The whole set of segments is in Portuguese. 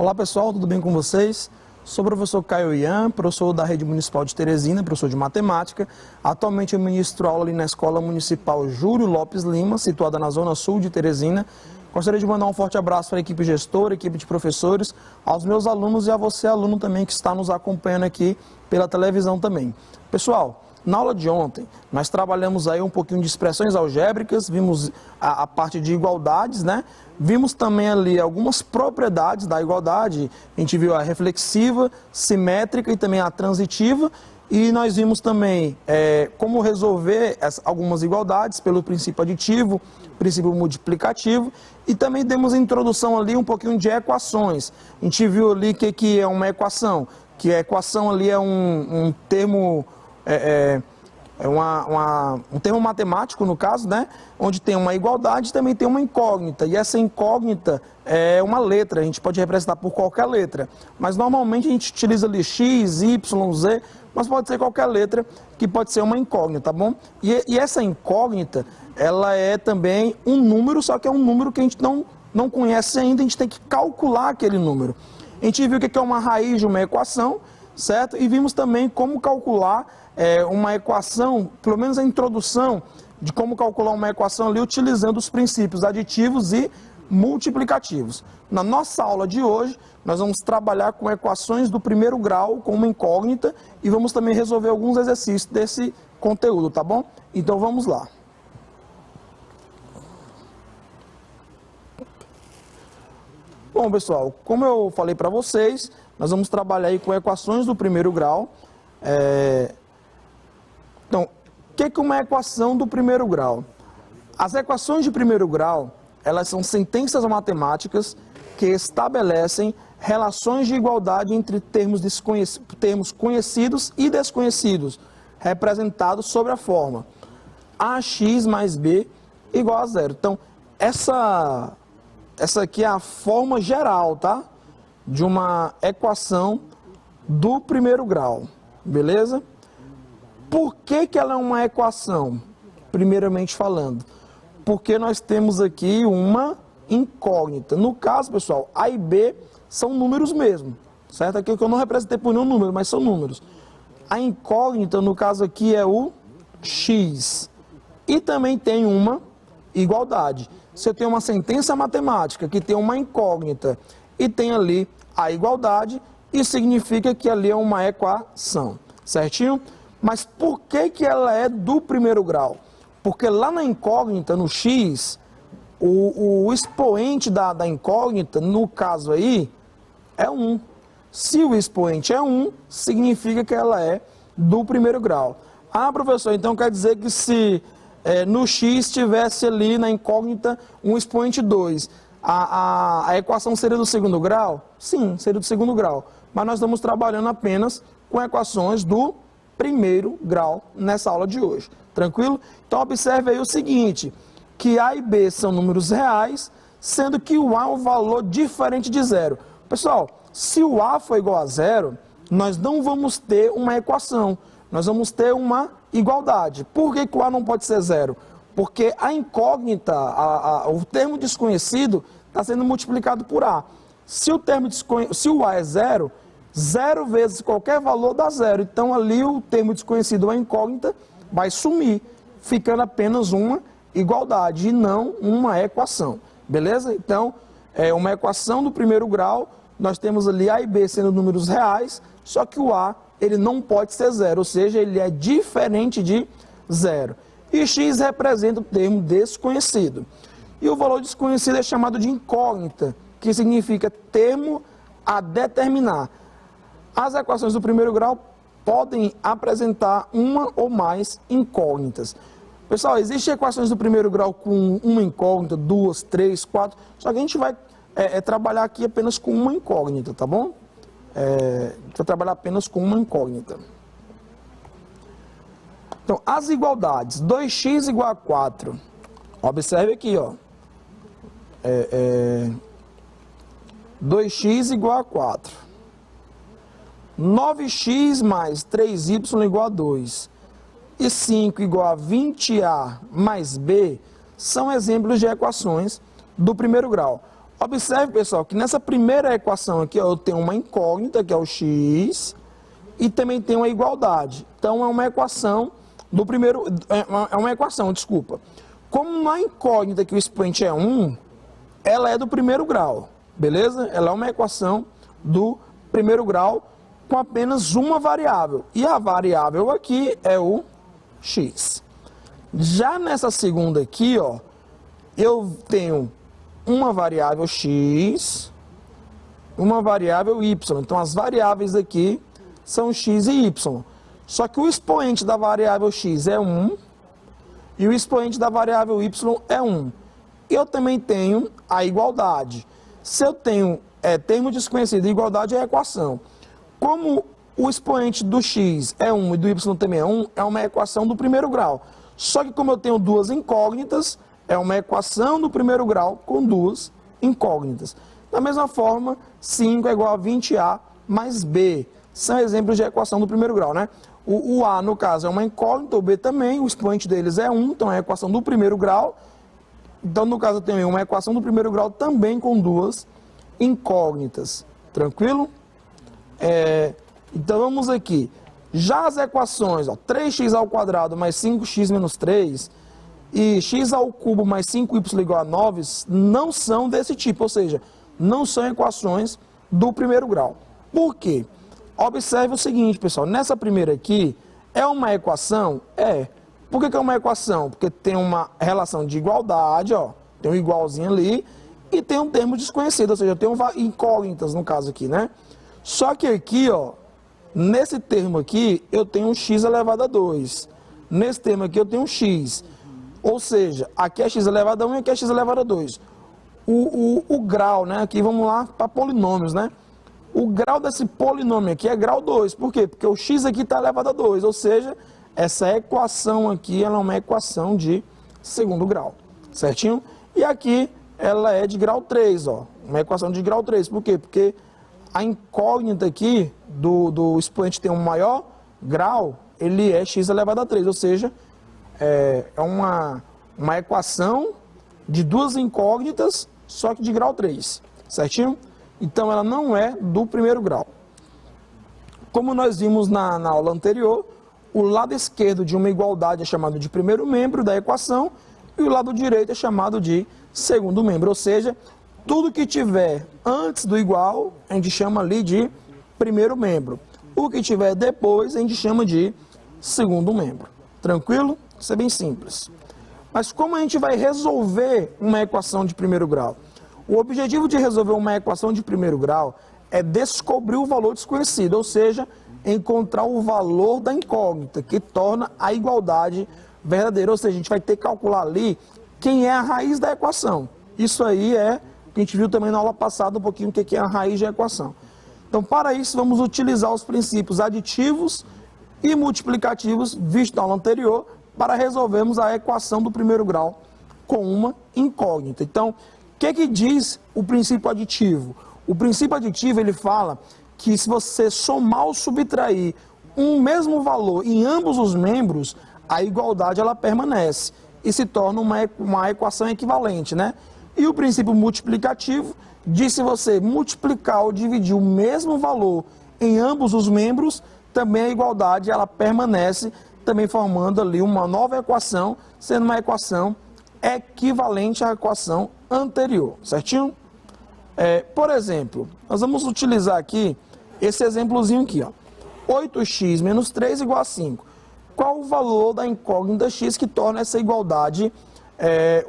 Olá pessoal, tudo bem com vocês? Sou o professor Caio Ian, professor da Rede Municipal de Teresina, professor de Matemática. Atualmente eu ministro aula ali na Escola Municipal Júlio Lopes Lima, situada na Zona Sul de Teresina. Gostaria de mandar um forte abraço para a equipe gestora, equipe de professores, aos meus alunos e a você, aluno também, que está nos acompanhando aqui pela televisão também. Pessoal, na aula de ontem, nós trabalhamos aí um pouquinho de expressões algébricas, vimos a parte de igualdades, né? Vimos também ali algumas propriedades da igualdade, a gente viu a reflexiva, simétrica e também a transitiva, e nós vimos também como resolver algumas igualdades pelo princípio aditivo, princípio multiplicativo, e também demos a introdução ali um pouquinho de equações. A gente viu ali o que é uma equação, que a equação ali é um termo... um termo matemático, no caso, né? Onde tem uma igualdade e também tem uma incógnita. E essa incógnita é uma letra, a gente pode representar por qualquer letra. Mas normalmente a gente utiliza ali X, Y, Z, mas pode ser qualquer letra que pode ser uma incógnita, tá bom? E essa incógnita, ela é também um número, só que é um número que a gente não conhece ainda, a gente tem que calcular aquele número. A gente viu o que é uma raiz de uma equação, certo? E vimos também como calcular uma equação, pelo menos a introdução de como calcular uma equação ali utilizando os princípios aditivos e multiplicativos. Na nossa aula de hoje, nós vamos trabalhar com equações do primeiro grau, com uma incógnita, e vamos também resolver alguns exercícios desse conteúdo, tá bom? Então vamos lá. Bom, pessoal, como eu falei para vocês, nós vamos trabalhar aí com equações do primeiro grau. Então, o que é uma equação do primeiro grau? As equações de primeiro grau, elas são sentenças matemáticas que estabelecem relações de igualdade entre termos conhecidos e desconhecidos, representados sobre a forma ax mais b igual a zero. Então, essa aqui é a forma geral, tá? De uma equação do primeiro grau, beleza? Por que ela é uma equação? Primeiramente falando, porque nós temos aqui uma incógnita. No caso, pessoal, A e B são números mesmo, certo? Aqui que eu não representei por nenhum número, mas são números. A incógnita, no caso aqui, é o x. E também tem uma igualdade. Se eu tenho uma sentença matemática que tem uma incógnita e tem ali a igualdade, isso significa que ali é uma equação, certinho? Mas por que ela é do primeiro grau? Porque lá na incógnita, no x, o expoente da incógnita, no caso aí, é 1. Se o expoente é 1, significa que ela é do primeiro grau. Ah, professor, então quer dizer que se no x tivesse ali na incógnita um expoente 2, a equação seria do segundo grau? Sim, seria do segundo grau. Mas nós estamos trabalhando apenas com equações do primeiro grau nessa aula de hoje. Tranquilo? Então observe aí o seguinte, que A e B são números reais, sendo que o A é um valor diferente de zero. Pessoal, se o A for igual a zero, nós não vamos ter uma equação, nós vamos ter uma igualdade. Por que o A não pode ser zero? Porque a incógnita, o termo desconhecido, está sendo multiplicado por A. Se o A é zero, 0 vezes qualquer valor dá zero. Então ali o termo desconhecido, a incógnita, vai sumir, ficando apenas uma igualdade e não uma equação. Beleza? Então, é uma equação do primeiro grau, nós temos ali A e B sendo números reais, só que o A, ele não pode ser zero, ou seja, ele é diferente de zero. E x representa o termo desconhecido. E o valor desconhecido é chamado de incógnita, que significa termo a determinar. As equações do primeiro grau podem apresentar uma ou mais incógnitas. Pessoal, existem equações do primeiro grau com uma incógnita, 2, 3, 4, só que a gente vai trabalhar aqui apenas com uma incógnita, tá bom? A gente vai trabalhar apenas com uma incógnita. Então, as igualdades, 2x igual a 4. Observe aqui, ó. 2x igual a 4. 9x mais 3y igual a 2 e 5 igual a 20a mais b são exemplos de equações do primeiro grau. Observe, pessoal, que nessa primeira equação aqui, ó, eu tenho uma incógnita, que é o x, e também tenho uma igualdade. Então, é uma equação do primeiro... É uma equação, desculpa. Como na incógnita que o expoente é 1, ela é do primeiro grau, beleza? Ela é uma equação do primeiro grau com apenas uma variável. E a variável aqui é o x. Já nessa segunda aqui, ó, eu tenho uma variável x, uma variável y. Então, as variáveis aqui são x e y. Só que o expoente da variável x é 1 e o expoente da variável y é 1. Eu também tenho a igualdade. Se eu tenho termo desconhecido, igualdade é a equação. Como o expoente do x é 1 e do y também é 1, é uma equação do primeiro grau. Só que como eu tenho duas incógnitas, é uma equação do primeiro grau com duas incógnitas. Da mesma forma, 5 é igual a 20a mais b. São exemplos de equação do primeiro grau, né? O a, no caso, é uma incógnita, o b também, o expoente deles é 1, então é a equação do primeiro grau. Então, no caso, eu tenho uma equação do primeiro grau também com duas incógnitas. Tranquilo? Então, vamos aqui. Já as equações, ó, 3x ao quadrado mais 5x menos 3 e x ao cubo mais 5y igual a 9 não são desse tipo, ou seja, não são equações do primeiro grau. Por quê? Observe o seguinte, pessoal, nessa primeira aqui, é uma equação? É. Por que é uma equação? Porque tem uma relação de igualdade, ó, tem um igualzinho ali, e tem um termo desconhecido, ou seja, eu tenho incógnitas no caso aqui, né? Só que aqui, ó, nesse termo aqui, eu tenho um x elevado a 2. Nesse termo aqui, eu tenho um x. Ou seja, aqui é x elevado a 1 e aqui é x elevado a 2. O grau, né? Aqui vamos lá para polinômios, né? O grau desse polinômio aqui é grau 2. Por quê? Porque o x aqui está elevado a 2. Ou seja, essa equação aqui ela é uma equação de segundo grau. Certinho? E aqui ela é de grau 3, ó. Uma equação de grau 3. Por quê? Porque a incógnita aqui do expoente tem um maior grau, ele é x elevado a 3, ou seja, é uma equação de duas incógnitas, só que de grau 3, certinho? Então, ela não é do primeiro grau. Como nós vimos na aula anterior, o lado esquerdo de uma igualdade é chamado de primeiro membro da equação e o lado direito é chamado de segundo membro, ou seja, tudo que tiver antes do igual, a gente chama ali de primeiro membro. O que tiver depois, a gente chama de segundo membro. Tranquilo? Isso é bem simples. Mas como a gente vai resolver uma equação de primeiro grau? O objetivo de resolver uma equação de primeiro grau é descobrir o valor desconhecido, ou seja, encontrar o valor da incógnita, que torna a igualdade verdadeira. Ou seja, a gente vai ter que calcular ali quem é a raiz da equação. Isso aí é... A gente viu também na aula passada um pouquinho o que é a raiz de equação. Então, para isso, vamos utilizar os princípios aditivos e multiplicativos vistos na aula anterior para resolvermos a equação do primeiro grau com uma incógnita. Então, o que diz o princípio aditivo? O princípio aditivo, ele fala que se você somar ou subtrair um mesmo valor em ambos os membros, a igualdade ela permanece e se torna uma equação equivalente, né? E o princípio multiplicativo diz se você multiplicar ou dividir o mesmo valor em ambos os membros, também a igualdade ela permanece, também formando ali uma nova equação, sendo uma equação equivalente à equação anterior, certinho? Por exemplo, nós vamos utilizar aqui esse exemplozinho aqui, ó. 8x menos 3 igual a 5. Qual o valor da incógnita x que torna essa igualdade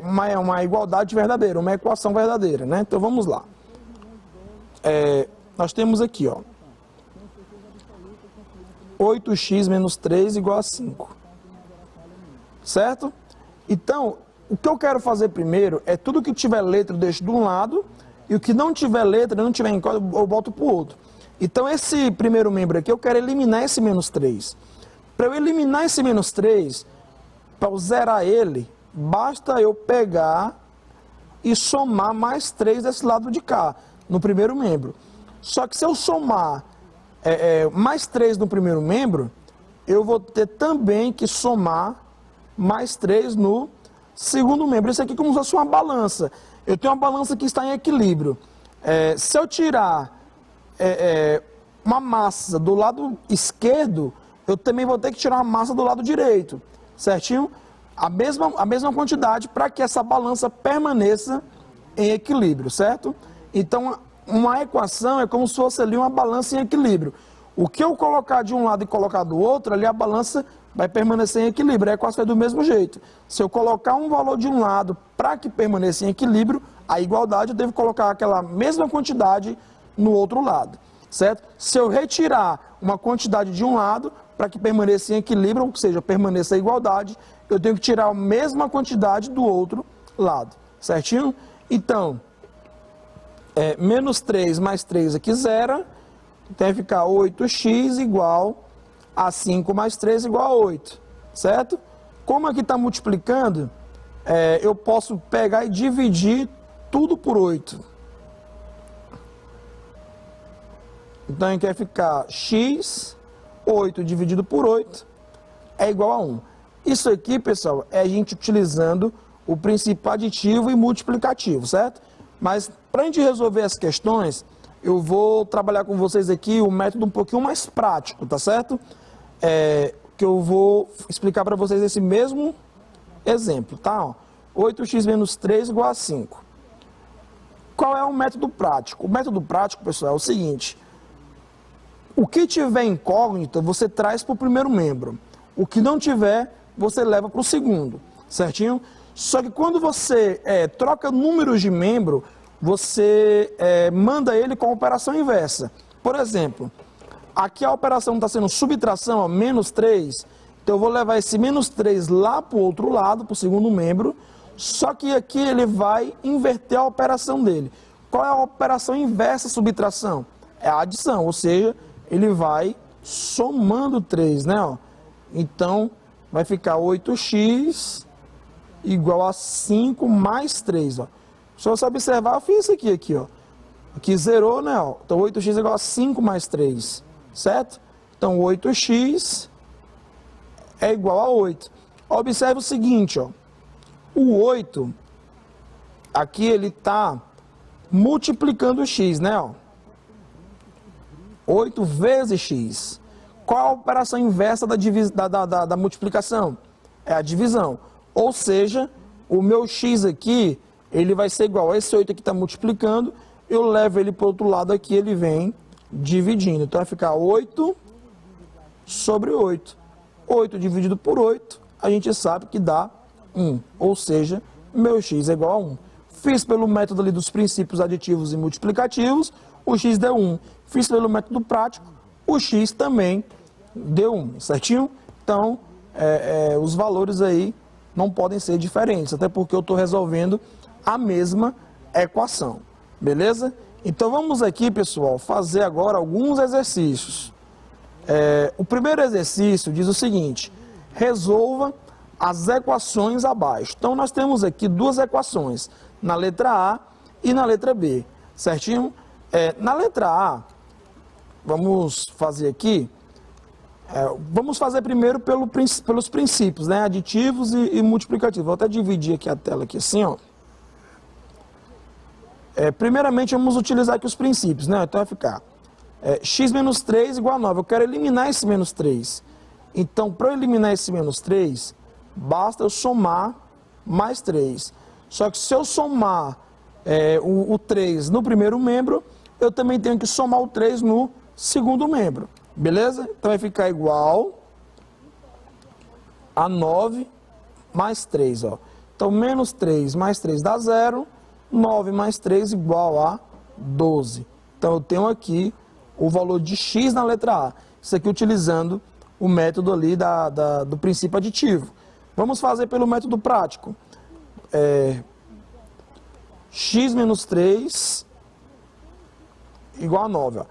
uma igualdade verdadeira, uma equação verdadeira, né? Então vamos lá. Nós temos aqui, ó, 8x menos 3 igual a 5. Certo? Então, o que eu quero fazer primeiro é tudo que tiver letra eu deixo de um lado e o que não tiver letra, não tiver incógnita, eu boto para o outro. Então, esse primeiro membro aqui, eu quero eliminar esse menos 3. Para eu eliminar esse menos 3, para eu zerar ele, basta eu pegar e somar mais 3 desse lado de cá, no primeiro membro. Só que se eu somar mais 3 no primeiro membro, eu vou ter também que somar mais 3 no segundo membro. Isso aqui é como se fosse uma balança. eu tenho uma balança que está em equilíbrio. Se eu tirar uma massa do lado esquerdo, eu também vou ter que tirar uma massa do lado direito, certinho? A mesma quantidade para que essa balança permaneça em equilíbrio, certo? Então, uma equação é como se fosse ali uma balança em equilíbrio. O que eu colocar de um lado e colocar do outro, ali a balança vai permanecer em equilíbrio. A equação é do mesmo jeito. Se eu colocar um valor de um lado para que permaneça em equilíbrio, a igualdade eu devo colocar aquela mesma quantidade no outro lado, certo? Se eu retirar uma quantidade de um lado para que permaneça em equilíbrio, ou seja, permaneça a igualdade, eu tenho que tirar a mesma quantidade do outro lado, certinho? Então, menos 3 mais 3 aqui zero, então vai ficar 8x igual a 5 mais 3 igual a 8, certo? Como aqui está multiplicando, eu posso pegar e dividir tudo por 8. Então aqui vai ficar x, 8 dividido por 8, é igual a 1. Isso aqui, pessoal, é a gente utilizando o princípio aditivo e multiplicativo, certo? Mas para a gente resolver as questões, eu vou trabalhar com vocês aqui o método um pouquinho mais prático, tá certo? Que eu vou explicar para vocês esse mesmo exemplo, tá? 8x menos 3 igual a 5. Qual é o método prático? O método prático, pessoal, é o seguinte: o que tiver incógnita, você traz para o primeiro membro. O que não tiver, você leva para o segundo, certinho? Só que quando você troca números de membro, você manda ele com a operação inversa. Por exemplo, aqui a operação está sendo subtração, ó, menos 3. Então eu vou levar esse menos 3 lá para o outro lado, para o segundo membro. Só que aqui ele vai inverter a operação dele. Qual é a operação inversa subtração? É a adição, ou seja, ele vai somando 3, né? Ó. Então, vai ficar 8x igual a 5 mais 3, ó. Se você observar, eu fiz isso aqui, ó. Aqui zerou, né? Ó. Então, 8x igual a 5 mais 3, certo? Então, 8x é igual a 8. Observe o seguinte, ó. O 8, aqui ele está multiplicando o x, né? Ó. 8 vezes x. Qual a operação inversa da multiplicação? É a divisão. Ou seja, o meu x aqui, ele vai ser igual a esse 8 aqui está multiplicando, eu levo ele para o outro lado aqui, ele vem dividindo. Então vai ficar 8 sobre 8. 8 dividido por 8, a gente sabe que dá 1. Ou seja, meu x é igual a 1. Fiz pelo método ali dos princípios aditivos e multiplicativos, o x deu 1. Fiz pelo método prático, o x também deu 1, certinho? Então, os valores aí não podem ser diferentes, até porque eu estou resolvendo a mesma equação, beleza? Então, vamos aqui, pessoal, fazer agora alguns exercícios. O primeiro exercício diz o seguinte: resolva as equações abaixo. Então, nós temos aqui duas equações, na letra A e na letra B, certinho? Na letra A, vamos fazer aqui, vamos fazer primeiro pelos princípios, né? Aditivos e multiplicativos. Vou até dividir aqui a tela aqui assim, ó. Primeiramente, vamos utilizar aqui os princípios, né? Então vai ficar x menos 3 igual a 9. Eu quero eliminar esse menos 3. Então, para eu eliminar esse menos 3, basta eu somar mais 3. Só que se eu somar o 3 no primeiro membro, eu também tenho que somar o 3 no segundo membro. Beleza? Então vai ficar igual a 9 mais 3. Ó. Então, menos 3 mais 3 dá 0. 9 mais 3 igual a 12. Então, eu tenho aqui o valor de x na letra A. Isso aqui utilizando o método ali do princípio aditivo. Vamos fazer pelo método prático. X menos 3 igual a 9. Ó.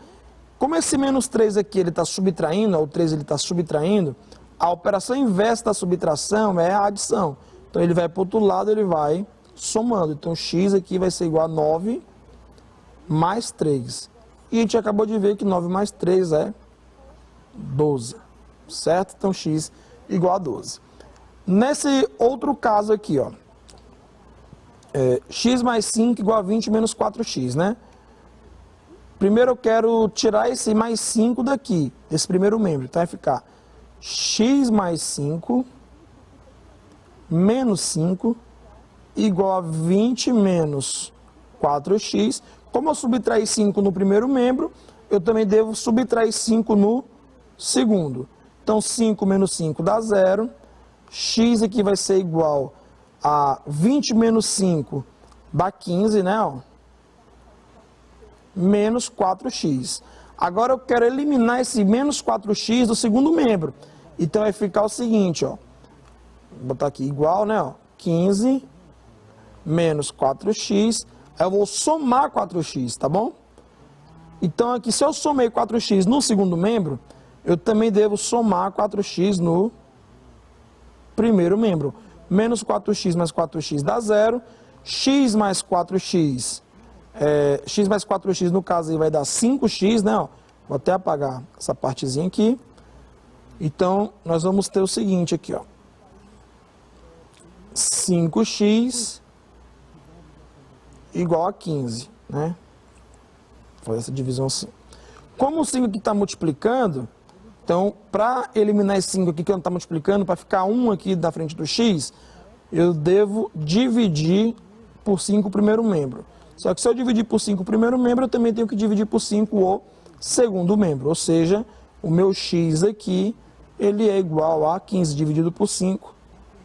Como esse menos 3 aqui ele está subtraindo, o 3 ele está subtraindo, a operação inversa da subtração é a adição. Então, ele vai para o outro lado, ele vai somando. Então, x aqui vai ser igual a 9 mais 3. E a gente acabou de ver que 9 mais 3 é 12. Certo? Então, x igual a 12. Nesse outro caso aqui, ó. x mais 5 igual a 20 menos 4x, né? Primeiro eu quero tirar esse mais 5 daqui, desse primeiro membro. Então vai ficar x mais 5 menos 5 igual a 20 menos 4x. Como eu subtraí 5 no primeiro membro, eu também devo subtrair 5 no segundo. Então 5 menos 5 dá 0. X aqui vai ser igual a 20 menos 5 dá 15, né? Ó, menos 4x. Agora eu quero eliminar esse menos 4x do segundo membro. Então vai ficar o seguinte, ó. Vou botar aqui igual, né? Ó, 15 menos 4x. Aí eu vou somar 4x, tá bom? Então aqui, se eu somei 4x no segundo membro, eu também devo somar 4x no primeiro membro. Menos 4x mais 4x dá 0. X mais 4x, x mais 4x no caso aí vai dar 5x, né? Ó, vou até apagar essa partezinha aqui. Então, nós vamos ter o seguinte aqui, ó. 5x igual a 15, né? Vou fazer essa divisão assim. Como o 5 aqui está multiplicando, então, para eliminar esse 5 aqui que não está multiplicando, para ficar 1 aqui da frente do x, eu devo dividir por 5 o primeiro membro. Só que se eu dividir por 5 o primeiro membro, eu também tenho que dividir por 5 o segundo membro. Ou seja, o meu x aqui, ele é igual a 15 dividido por 5,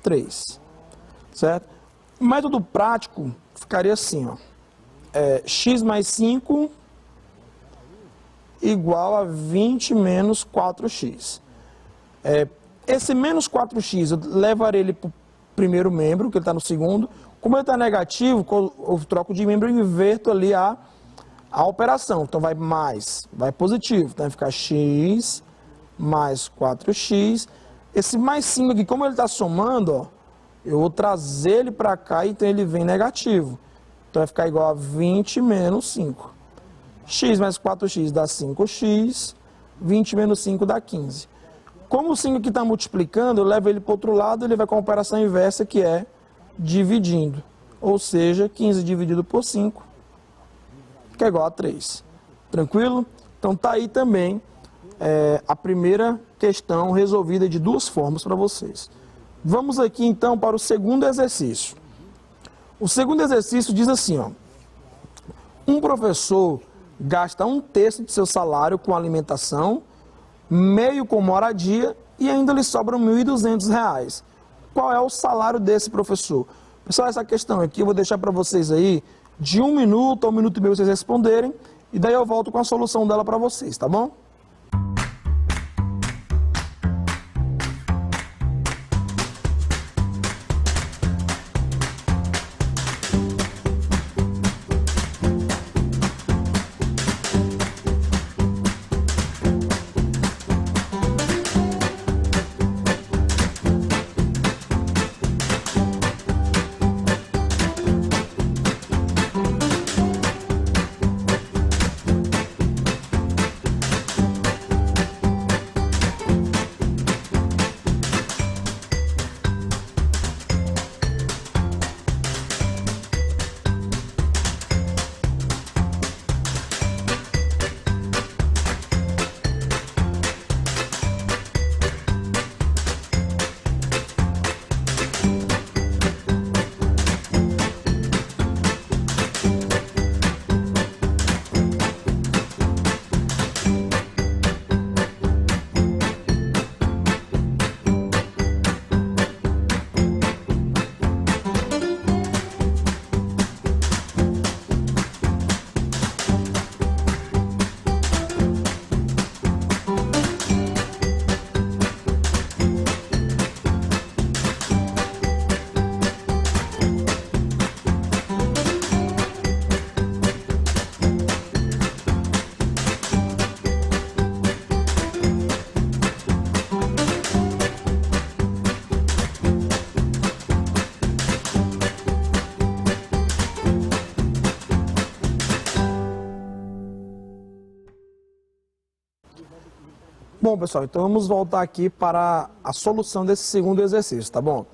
3. Certo? O método prático ficaria assim, ó. X mais 5 igual a 20 menos 4x. Esse menos 4x, eu levarei ele para o primeiro membro, que ele está no segundo. Como ele está negativo, eu troco de membro e inverto ali a operação. Então vai mais, vai positivo. Então vai ficar x mais 4x. Esse mais 5 aqui, como ele está somando, ó, eu vou trazer ele para cá e então ele vem negativo. Então vai ficar igual a 20 menos 5. X mais 4x dá 5x, 20 menos 5 dá 15. Como o 5 aqui está multiplicando, eu levo ele para o outro lado, ele vai com a operação inversa, que é dividindo. Ou seja, 15 dividido por 5, que é igual a 3. Tranquilo? Então tá aí também a primeira questão resolvida de duas formas para vocês. Vamos aqui então para o segundo exercício. O segundo exercício diz assim, ó. Um professor gasta 1/3 de seu salário com alimentação, meio com moradia e ainda lhe sobram R$ 1.200. Qual é o salário desse professor? Pessoal, essa questão aqui eu vou deixar para vocês aí de 1 minuto a 1 minuto e meio vocês responderem e daí eu volto com a solução dela para vocês, tá bom? Bom, pessoal, então vamos voltar aqui para a solução desse segundo exercício, tá bom?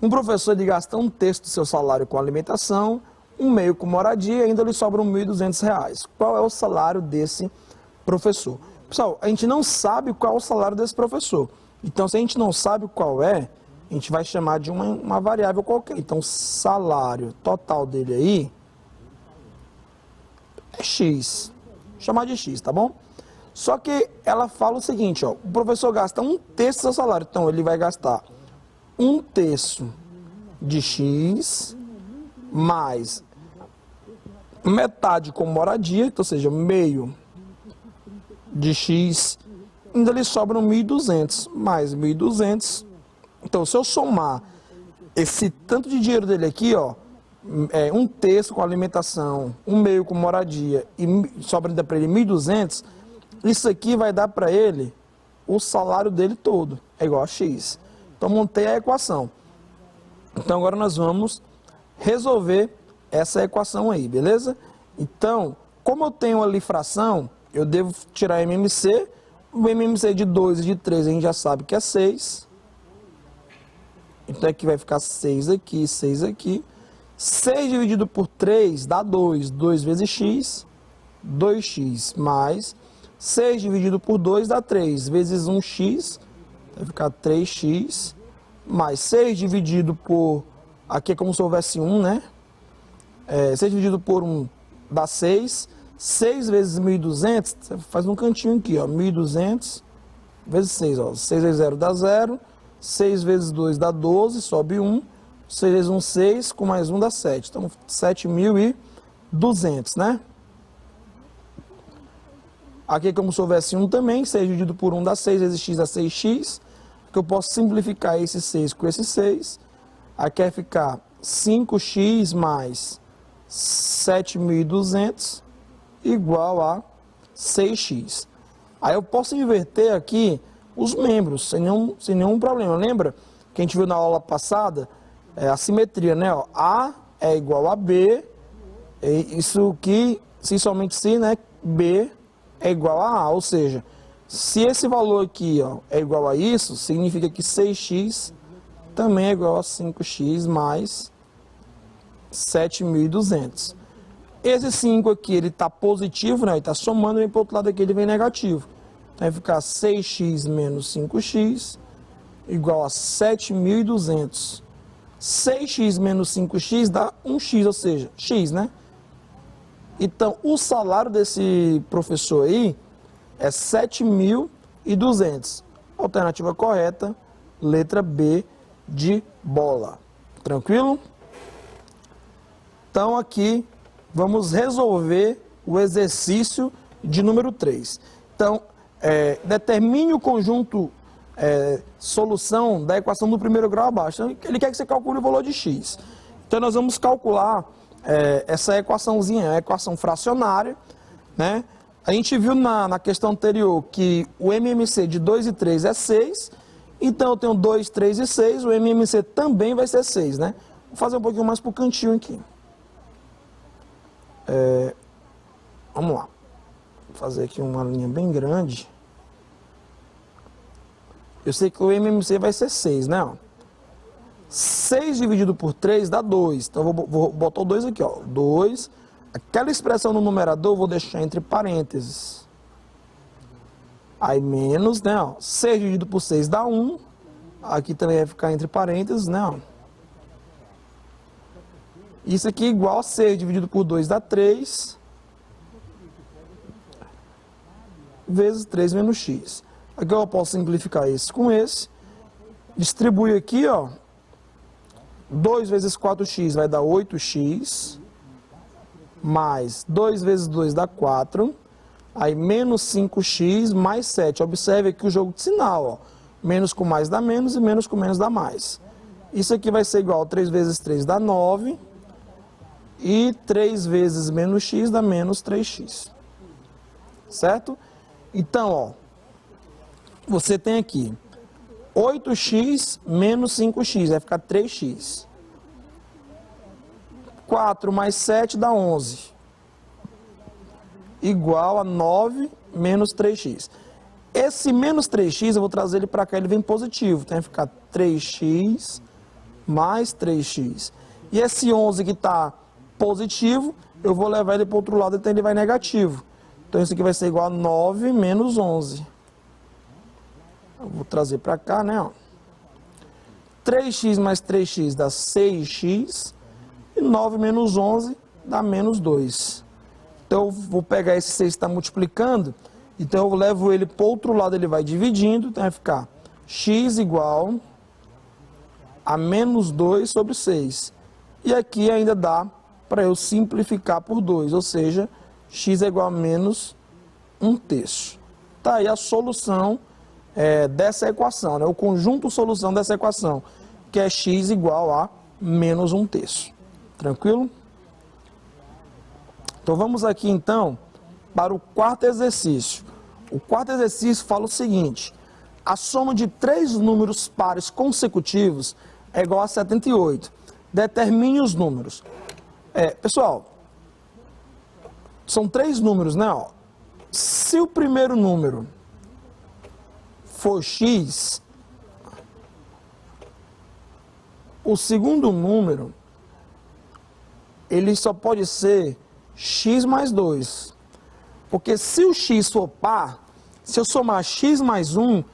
Um professor ele gasta 1/3 do seu salário com alimentação, um meio com moradia e ainda lhe sobram R$ 1.200. Qual é o salário desse professor? Pessoal, a gente não sabe qual é o salário desse professor. Então, se a gente não sabe qual é, a gente vai chamar de uma variável qualquer. Então, salário total dele aí é X. Vou chamar de X, tá bom? Só que ela fala o seguinte, ó, o professor gasta 1/3 do seu salário. Então, ele vai gastar 1/3 de X mais metade com moradia, então, ou seja, meio de X, ainda lhe sobram 1.200, mais 1.200. Então, se eu somar esse tanto de dinheiro dele aqui, ó, 1/3 com alimentação, 1/2 com moradia e sobra ainda para ele 1.200, isso aqui vai dar para ele o salário dele todo, é igual a X. Então, montei a equação. Então, agora nós vamos resolver essa equação aí, beleza? Então, como eu tenho ali fração, eu devo tirar MMC. O MMC de 2 e de 3 a gente já sabe que é 6. Então aqui vai ficar 6 aqui, 6 aqui. 6 dividido por 3 dá 2. 2 vezes x, 2x mais 6 dividido por 2 dá 3. Vezes 1x, vai ficar 3x. Mais 6 dividido por... Aqui é como se houvesse 1, né? 6 dividido por 1 dá 6. 6 vezes 1.200, você faz um cantinho aqui, ó, 1.200 vezes 6, ó, 6 vezes 0 dá 0, 6 vezes 2 dá 12, sobe 1, 6 vezes 1, 6, com mais 1 dá 7, então 7.200, né? Aqui é como se houvesse 1 também, 6 dividido por 1 dá 6, vezes x dá 6x, que eu posso simplificar esse 6 com esse 6, aqui vai ficar 5x mais 7.200, igual a 6x. Aí eu posso inverter aqui os membros, sem nenhum problema. Lembra que a gente viu na aula passada? A simetria, né? Ó, A é igual a B, isso aqui, se somente se, né? B é igual a A, ou seja, se esse valor aqui, ó, é igual a isso, significa que 6x também é igual a 5x mais 7.200. Esse 5 aqui, ele está positivo, né? Ele está somando, e para o outro lado aqui ele vem negativo. Então vai ficar 6x menos 5x igual a 7.200. 6x menos 5x dá 1x, ou seja, x, né? Então, o salário desse professor aí é 7.200. Alternativa correta, letra B de bola. Tranquilo? Então, aqui... vamos resolver o exercício de número 3. Então, determine o conjunto solução da equação do primeiro grau abaixo. Então, ele quer que você calcule o valor de x. Então, nós vamos calcular essa equaçãozinha, a equação fracionária, né? A gente viu na questão anterior que o MMC de 2 e 3 é 6. Então, eu tenho 2, 3 e 6. O MMC também vai ser 6, né? Vou fazer um pouquinho mais para o cantinho aqui. Vamos lá, vou fazer aqui uma linha bem grande. Eu sei que o MMC vai ser 6, né? Ó. 6 dividido por 3 dá 2, então eu vou botar o 2 aqui, ó. 2, aquela expressão no numerador eu vou deixar entre parênteses. Aí menos, né? Ó. 6 dividido por 6 dá 1, aqui também vai ficar entre parênteses, né? Ó. Isso aqui é igual a 6 dividido por 2 dá 3, vezes 3 menos x. Aqui eu posso simplificar esse com esse. Distribui aqui, ó. 2 vezes 4x vai dar 8x, mais 2 vezes 2 dá 4, aí menos 5x mais 7. Observe aqui o jogo de sinal, ó. Menos com mais dá menos e menos com menos dá mais. Isso aqui vai ser igual a 3 vezes 3 dá 9. E 3 vezes menos x dá menos 3x. Certo? Então, ó, você tem aqui 8x menos 5x, vai ficar 3x. 4 mais 7 dá 11. Igual a 9 menos 3x. Esse menos 3x, eu vou trazer ele para cá, ele vem positivo. Então vai ficar 3x mais 3x. E esse 11 que está positivo, eu vou levar ele para o outro lado, então ele vai negativo. Então isso aqui vai ser igual a 9 menos 11. Eu vou trazer para cá, né? Ó. 3x mais 3x dá 6x. E 9 menos 11 dá menos 2. Então eu vou pegar esse 6 que está multiplicando. Então eu levo ele para o outro lado, ele vai dividindo. Então vai ficar x igual a menos 2 sobre 6. E aqui ainda dá para eu simplificar por 2. Ou seja, x é igual a menos 1/3. Tá aí a solução dessa equação, né? O conjunto solução dessa equação, que é x igual a menos 1/3. Tranquilo? Então vamos aqui então para o quarto exercício. O quarto exercício fala o seguinte: a soma de 3 números pares consecutivos é igual a 78. Determine os números. Pessoal, são 3 números, né? Ó. Se o primeiro número for x, o segundo número, ele só pode ser x mais 2. Porque se o x for par, se eu somar x mais 1,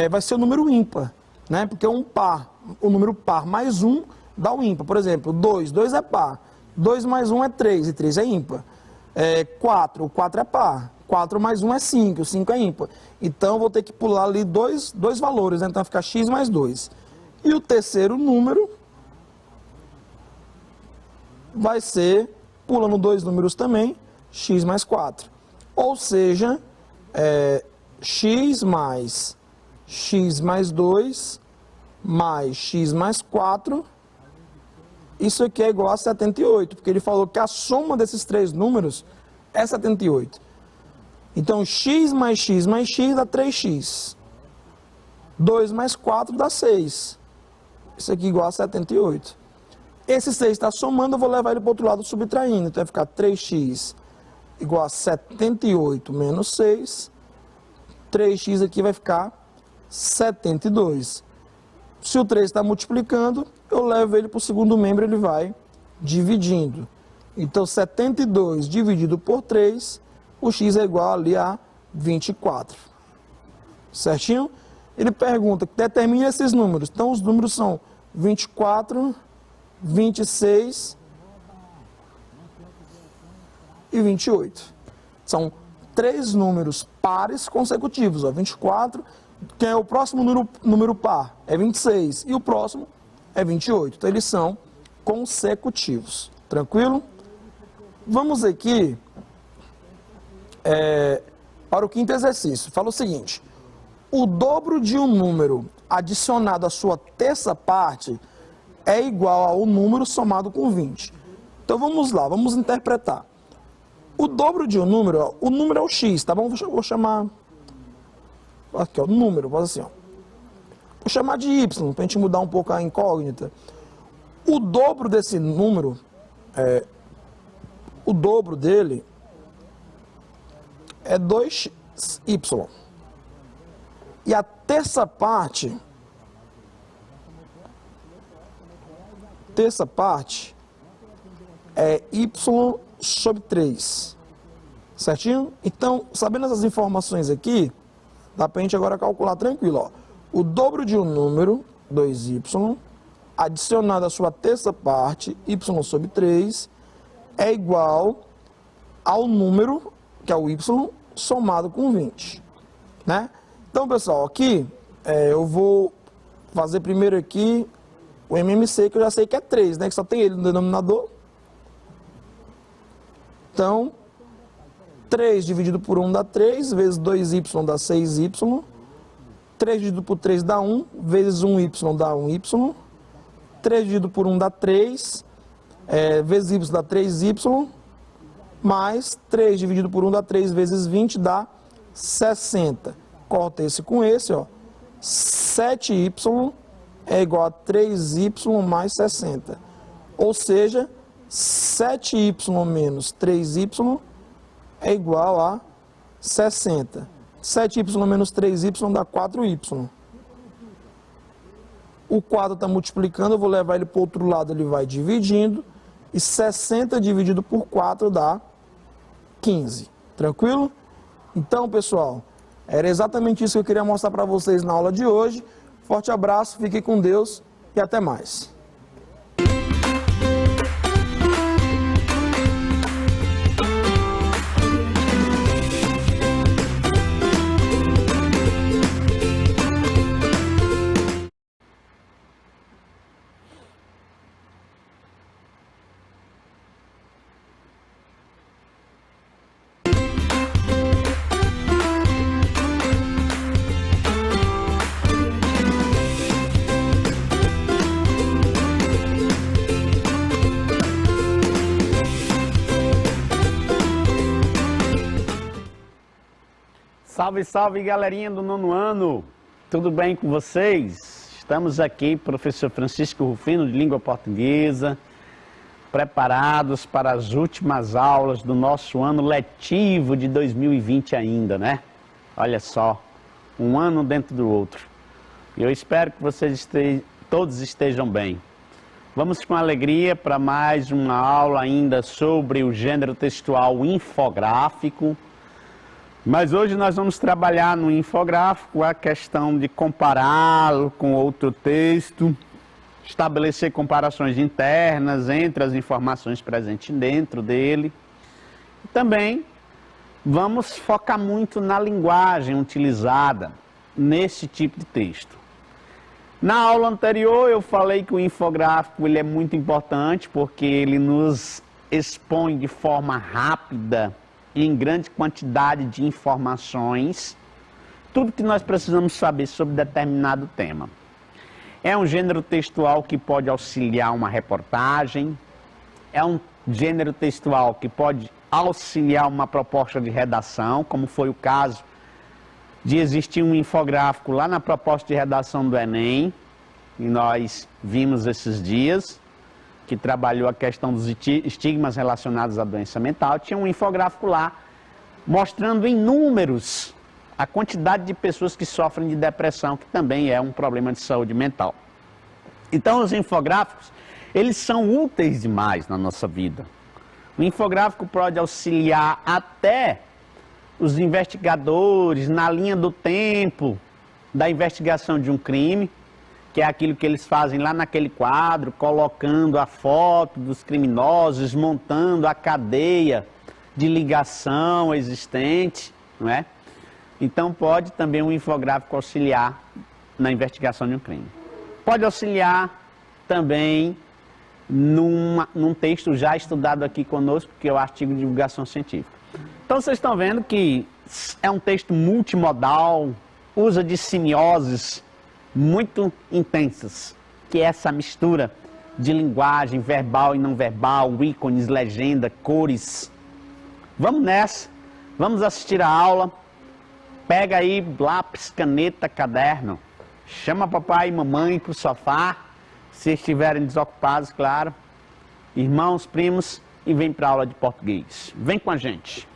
vai ser o número ímpar, né? Porque um par, o número par mais 1 dá o ímpar. Por exemplo, 2 é par. 2 mais 1 é 3, e 3 é ímpar. 4, o 4 é par. 4 mais 1 é 5, o 5 é ímpar. Então, eu vou ter que pular ali dois valores, né? Então, vai ficar x mais 2. E o terceiro número vai ser, pulando 2 números também, x mais 4. Ou seja, x mais 2 mais x mais 4, isso aqui é igual a 78, porque ele falou que a soma desses 3 números é 78. Então, x mais x mais x dá 3x. 2 mais 4 dá 6. Isso aqui é igual a 78. Esse 6 está somando, eu vou levar ele para o outro lado subtraindo. Então, vai ficar 3x igual a 78 menos 6. 3x aqui vai ficar 72. Se o 3 está multiplicando, eu levo ele para o segundo membro, ele vai dividindo. Então, 72 dividido por 3, o x é igual ali a 24. Certinho? Ele pergunta, determine esses números. Então, os números são 24, 26 e 28. São 3 números pares consecutivos. Ó, 24, que é o próximo número par, é 26. E o próximo é 28. Então, eles são consecutivos. Tranquilo? Vamos aqui para o quinto exercício. Fala o seguinte: o dobro de um número adicionado à sua terça parte é igual ao número somado com 20. Então vamos lá, vamos interpretar. O dobro de um número, ó, o número é o x, tá bom? Vou chamar aqui, ó, número, faz assim, ó. Vou chamar de y, para a gente mudar um pouco a incógnita. O dobro desse número, o dobro dele é 2y. E a terça parte é y sobre 3. Certinho? Então, sabendo essas informações aqui, dá para a gente agora calcular tranquilo. Ó. O dobro de um número, 2y, adicionado à sua terça parte, y sobre 3, é igual ao número, que é o y, somado com 20. Né? Então, pessoal, aqui eu vou fazer primeiro aqui o MMC, que eu já sei que é 3, né? Que só tem ele no denominador. Então, 3 dividido por 1 dá 3, vezes 2y dá 6y. 3 dividido por 3 dá 1, vezes 1y dá 1y. 3 dividido por 1 dá 3, vezes y dá 3y. Mais 3 dividido por 1 dá 3, vezes 20 dá 60. Corta esse com esse, ó. 7y é igual a 3y mais 60. Ou seja, 7y menos 3y é igual a 60. 7y menos 3y dá 4y. O 4 está multiplicando, eu vou levar ele para o outro lado, ele vai dividindo. e 60 dividido por 4 dá 15. Tranquilo? Então, pessoal, era exatamente isso que eu queria mostrar para vocês na aula de hoje. Forte abraço, fiquem com Deus e até mais. Salve, salve, galerinha do 9º ano! Tudo bem com vocês? Estamos aqui, professor Francisco Rufino, de Língua Portuguesa, preparados para as últimas aulas do nosso ano letivo de 2020 ainda, né? Olha só, um ano dentro do outro. E eu espero que vocês todos estejam bem. Vamos com alegria para mais uma aula ainda sobre o gênero textual infográfico. Mas hoje nós vamos trabalhar no infográfico a questão de compará-lo com outro texto, estabelecer comparações internas entre as informações presentes dentro dele. E também vamos focar muito na linguagem utilizada nesse tipo de texto. Na aula anterior eu falei que o infográfico ele é muito importante porque ele nos expõe de forma rápida em grande quantidade de informações, tudo que nós precisamos saber sobre determinado tema. É um gênero textual que pode auxiliar uma reportagem, é um gênero textual que pode auxiliar uma proposta de redação, como foi o caso de existir um infográfico lá na proposta de redação do Enem, e nós vimos esses dias, que trabalhou a questão dos estigmas relacionados à doença mental. Tinha um infográfico lá, mostrando em números a quantidade de pessoas que sofrem de depressão, que também é um problema de saúde mental. Então, os infográficos, eles são úteis demais na nossa vida. O infográfico pode auxiliar até os investigadores na linha do tempo da investigação de um crime, que é aquilo que eles fazem lá naquele quadro, colocando a foto dos criminosos, montando a cadeia de ligação existente, não é? Então pode também um infográfico auxiliar na investigação de um crime. Pode auxiliar também num texto já estudado aqui conosco, que é o artigo de divulgação científica. Então vocês estão vendo que é um texto multimodal, usa de semioses muito intensas, que é essa mistura de linguagem verbal e não verbal, ícones, legenda, cores. Vamos nessa, vamos assistir a aula. Pega aí lápis, caneta, caderno, chama papai e mamãe para o sofá, se estiverem desocupados, claro, irmãos, primos, e vem para a aula de português. Vem com a gente.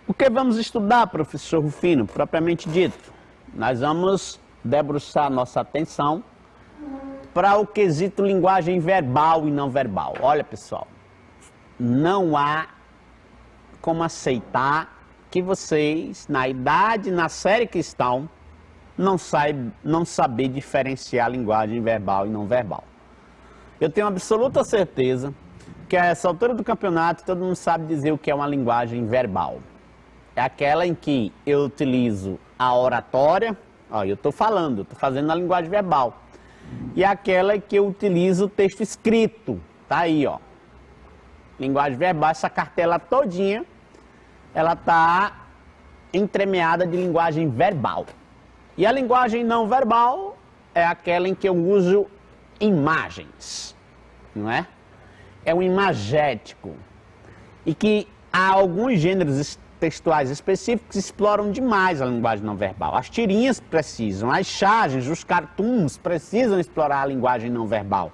O que vamos estudar, professor Rufino, propriamente dito? Nós vamos debruçar nossa atenção para o quesito linguagem verbal e não verbal. Olha, pessoal, não há como aceitar que vocês, na idade, na série que estão, não saber diferenciar a linguagem verbal e não verbal. Eu tenho absoluta certeza que a essa altura do campeonato todo mundo sabe dizer o que é uma linguagem verbal. É aquela em que eu utilizo a oratória, ó, eu estou falando, estou fazendo a linguagem verbal. E aquela em que eu utilizo o texto escrito, tá aí, ó. Linguagem verbal, essa cartela todinha, ela está entremeada de linguagem verbal. E a linguagem não verbal é aquela em que eu uso imagens, não é? É um imagético. E que há alguns gêneros textuais específicos que exploram demais a linguagem não verbal. As tirinhas precisam, as charges, os cartoons precisam explorar a linguagem não verbal.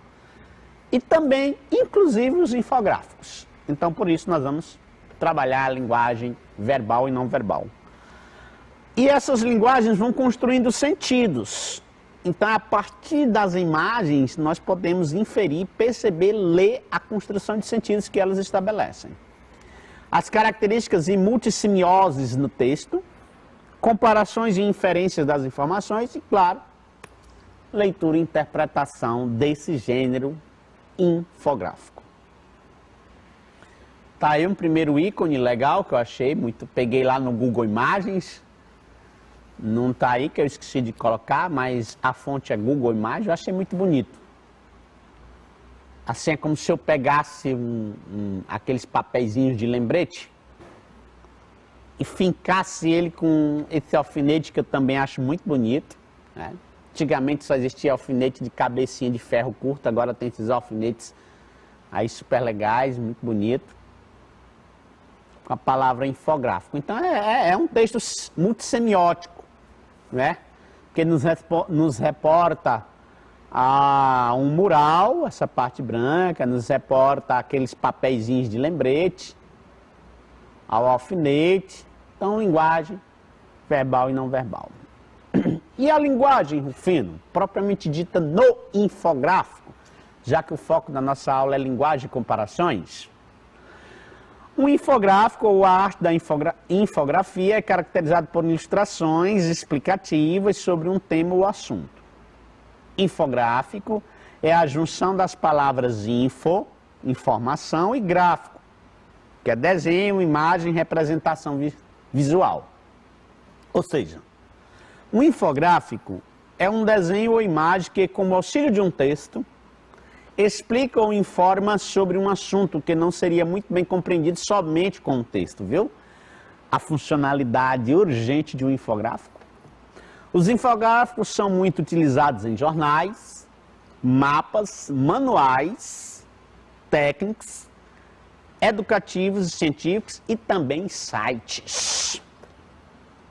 E também, inclusive, os infográficos. Então, por isso, nós vamos trabalhar a linguagem verbal e não verbal. E essas linguagens vão construindo sentidos. Então, a partir das imagens, nós podemos inferir, perceber, ler a construção de sentidos que elas estabelecem. As características e multissemioses no texto, comparações e inferências das informações e, claro, leitura e interpretação desse gênero infográfico. Tá aí um primeiro ícone legal que eu achei, peguei lá no Google Imagens. Não tá aí, que eu esqueci de colocar, mas a fonte é Google Imagens, eu achei muito bonito. Assim é como se eu pegasse aqueles papeizinhos de lembrete e fincasse ele com esse alfinete que eu também acho muito bonito, né? Antigamente só existia alfinete de cabecinha de ferro curto, agora tem esses alfinetes aí super legais, muito bonito, com a palavra infográfico. Então é um texto multissemiótico, né? Que nos reporta a um mural, essa parte branca, nos reporta aqueles papeizinhos de lembrete, ao alfinete. Então, linguagem verbal e não verbal. E a linguagem, Rufino, propriamente dita no infográfico, já que o foco da nossa aula é linguagem e comparações. Um infográfico, ou a arte da infografia, é caracterizado por ilustrações explicativas sobre um tema ou assunto. Infográfico é a junção das palavras info, informação, e gráfico, que é desenho, imagem, representação visual. Ou seja, um infográfico é um desenho ou imagem que, com o auxílio de um texto, explica ou informa sobre um assunto que não seria muito bem compreendido somente com o texto, viu? A funcionalidade urgente de um infográfico. Os infográficos são muito utilizados em jornais, mapas, manuais, técnicos, educativos e científicos e também sites.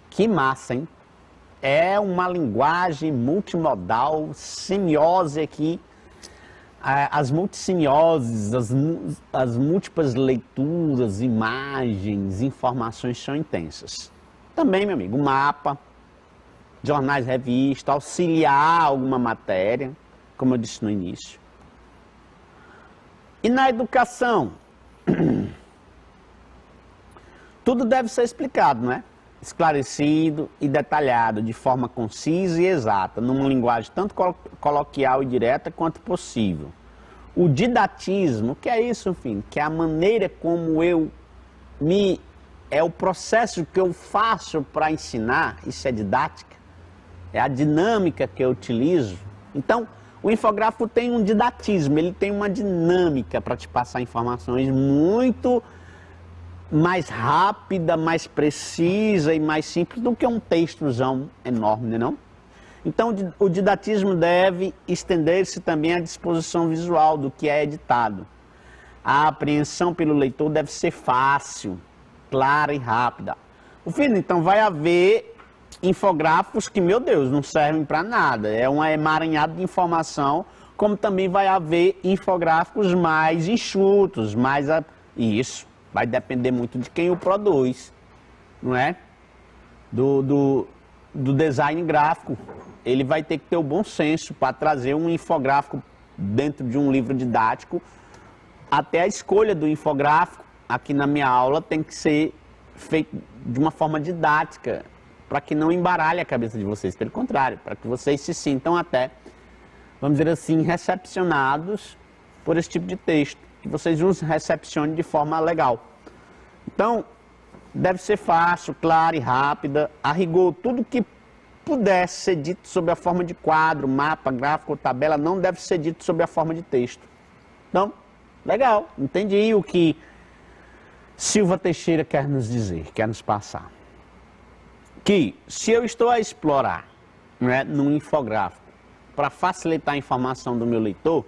Que massa, hein? É uma linguagem multimodal, semiose aqui. As multissemioses, as múltiplas leituras, imagens, informações são intensas. Também, meu amigo, mapa, jornais, revistas, auxiliar alguma matéria, como eu disse no início. E na educação, tudo deve ser explicado, não é? Esclarecido e detalhado, de forma concisa e exata, numa linguagem tanto coloquial e direta quanto possível. O didatismo, que é isso, enfim, que é a maneira como é o processo que eu faço para ensinar, isso é didática, é a dinâmica que eu utilizo. Então, o infográfico tem um didatismo, ele tem uma dinâmica para te passar informações muito mais rápida, mais precisa e mais simples do que um textozão enorme, né, não? Então, o didatismo deve estender-se também à disposição visual do que é editado. A apreensão pelo leitor deve ser fácil, clara e rápida. Então, vai haver infográficos que, meu Deus, não servem para nada. É um emaranhado de informação, como também vai haver infográficos mais enxutos, Isso. Vai depender muito de quem o produz, não é? Do design gráfico. Ele vai ter que ter o bom senso para trazer um infográfico dentro de um livro didático. Até a escolha do infográfico, aqui na minha aula, tem que ser feito de uma forma didática, para que não embaralhe a cabeça de vocês. Pelo contrário, para que vocês se sintam até, vamos dizer assim, recepcionados por esse tipo de texto. Que vocês os recepcionem de forma legal. Então, deve ser fácil, clara e rápida. A rigor, tudo que pudesse ser dito sob a forma de quadro, mapa, gráfico ou tabela, não deve ser dito sob a forma de texto. Então, legal, entendi o que Silva Teixeira quer nos dizer, quer nos passar. Que se eu estou a explorar, né, num infográfico, para facilitar a informação do meu leitor,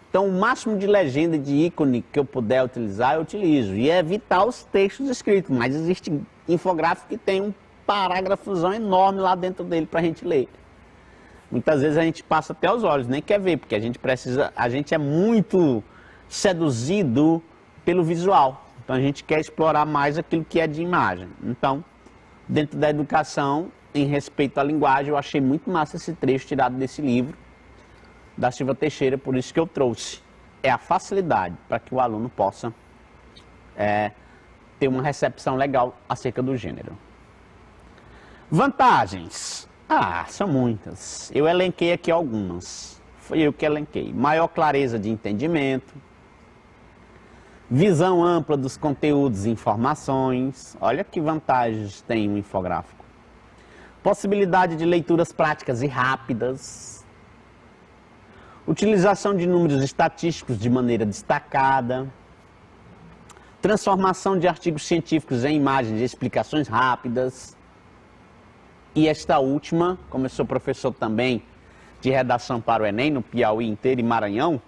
então, o máximo de legenda, de ícone que eu puder utilizar, eu utilizo. E evitar os textos escritos. Mas existe infográfico que tem um parágrafozão enorme lá dentro dele para a gente ler. Muitas vezes a gente passa até os olhos, nem quer ver, porque a gente é muito seduzido pelo visual. Então, a gente quer explorar mais aquilo que é de imagem. Então, dentro da educação, em respeito à linguagem, eu achei muito massa esse trecho tirado desse livro da Silva Teixeira, por isso que eu trouxe. É a facilidade para que o aluno possa ter uma recepção legal acerca do gênero. Vantagens. São muitas. Eu elenquei aqui algumas. Foi eu que elenquei. Maior clareza de entendimento. Visão ampla dos conteúdos e informações. Olha que vantagens tem um infográfico. Possibilidade de leituras práticas e rápidas. Utilização de números estatísticos de maneira destacada. Transformação de artigos científicos em imagens e explicações rápidas. E esta última, como eu sou professor também de redação para o Enem, no Piauí inteiro e Maranhão,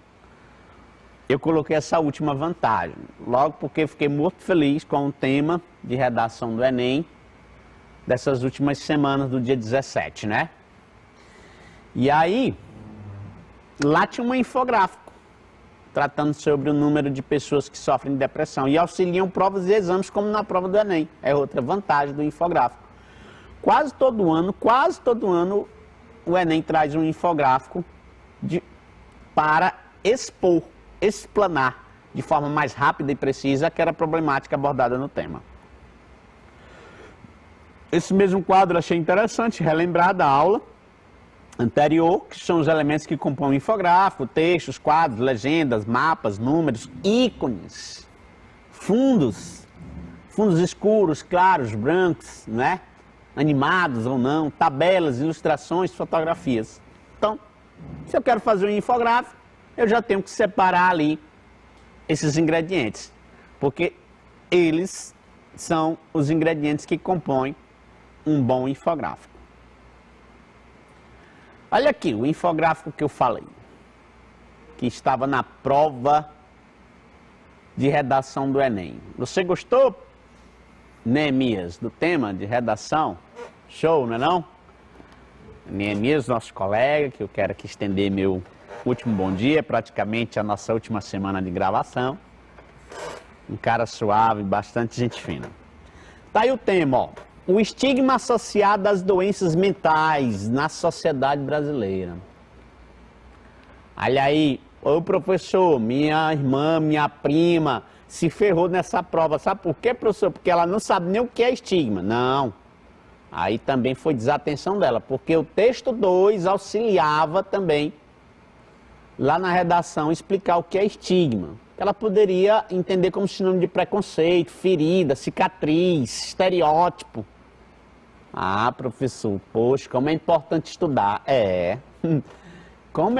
eu coloquei essa última vantagem. Logo porque fiquei muito feliz com o tema de redação do Enem dessas últimas semanas do dia 17, né? E aí, lá tinha um infográfico, tratando sobre o número de pessoas que sofrem de depressão e auxiliam provas e exames como na prova do Enem. É outra vantagem do infográfico. Quase todo ano, o Enem traz um infográfico para explanar de forma mais rápida e precisa aquela problemática abordada no tema. Esse mesmo quadro eu achei interessante, relembrar da aula anterior, que são os elementos que compõem o infográfico, textos, quadros, legendas, mapas, números, ícones, fundos escuros, claros, brancos, né? Animados ou não, tabelas, ilustrações, fotografias. Então, se eu quero fazer um infográfico, eu já tenho que separar ali esses ingredientes, porque eles são os ingredientes que compõem um bom infográfico. Olha aqui, o infográfico que eu falei, que estava na prova de redação do Enem. Você gostou, Neemias, do tema de redação? Show, não é não? Neemias, nosso colega, que eu quero aqui estender meu último bom dia, praticamente a nossa última semana de gravação. Um cara suave, bastante gente fina. Tá aí o tema, ó. O estigma associado às doenças mentais na sociedade brasileira. Olha aí, ô professor, minha irmã, minha prima se ferrou nessa prova. Sabe por quê, professor? Porque ela não sabe nem o que é estigma. Não. Aí também foi desatenção dela, porque o texto 2 auxiliava também, lá na redação, explicar o que é estigma. Ela poderia entender como sinônimo de preconceito, ferida, cicatriz, estereótipo. Professor, poxa, como é importante estudar. Como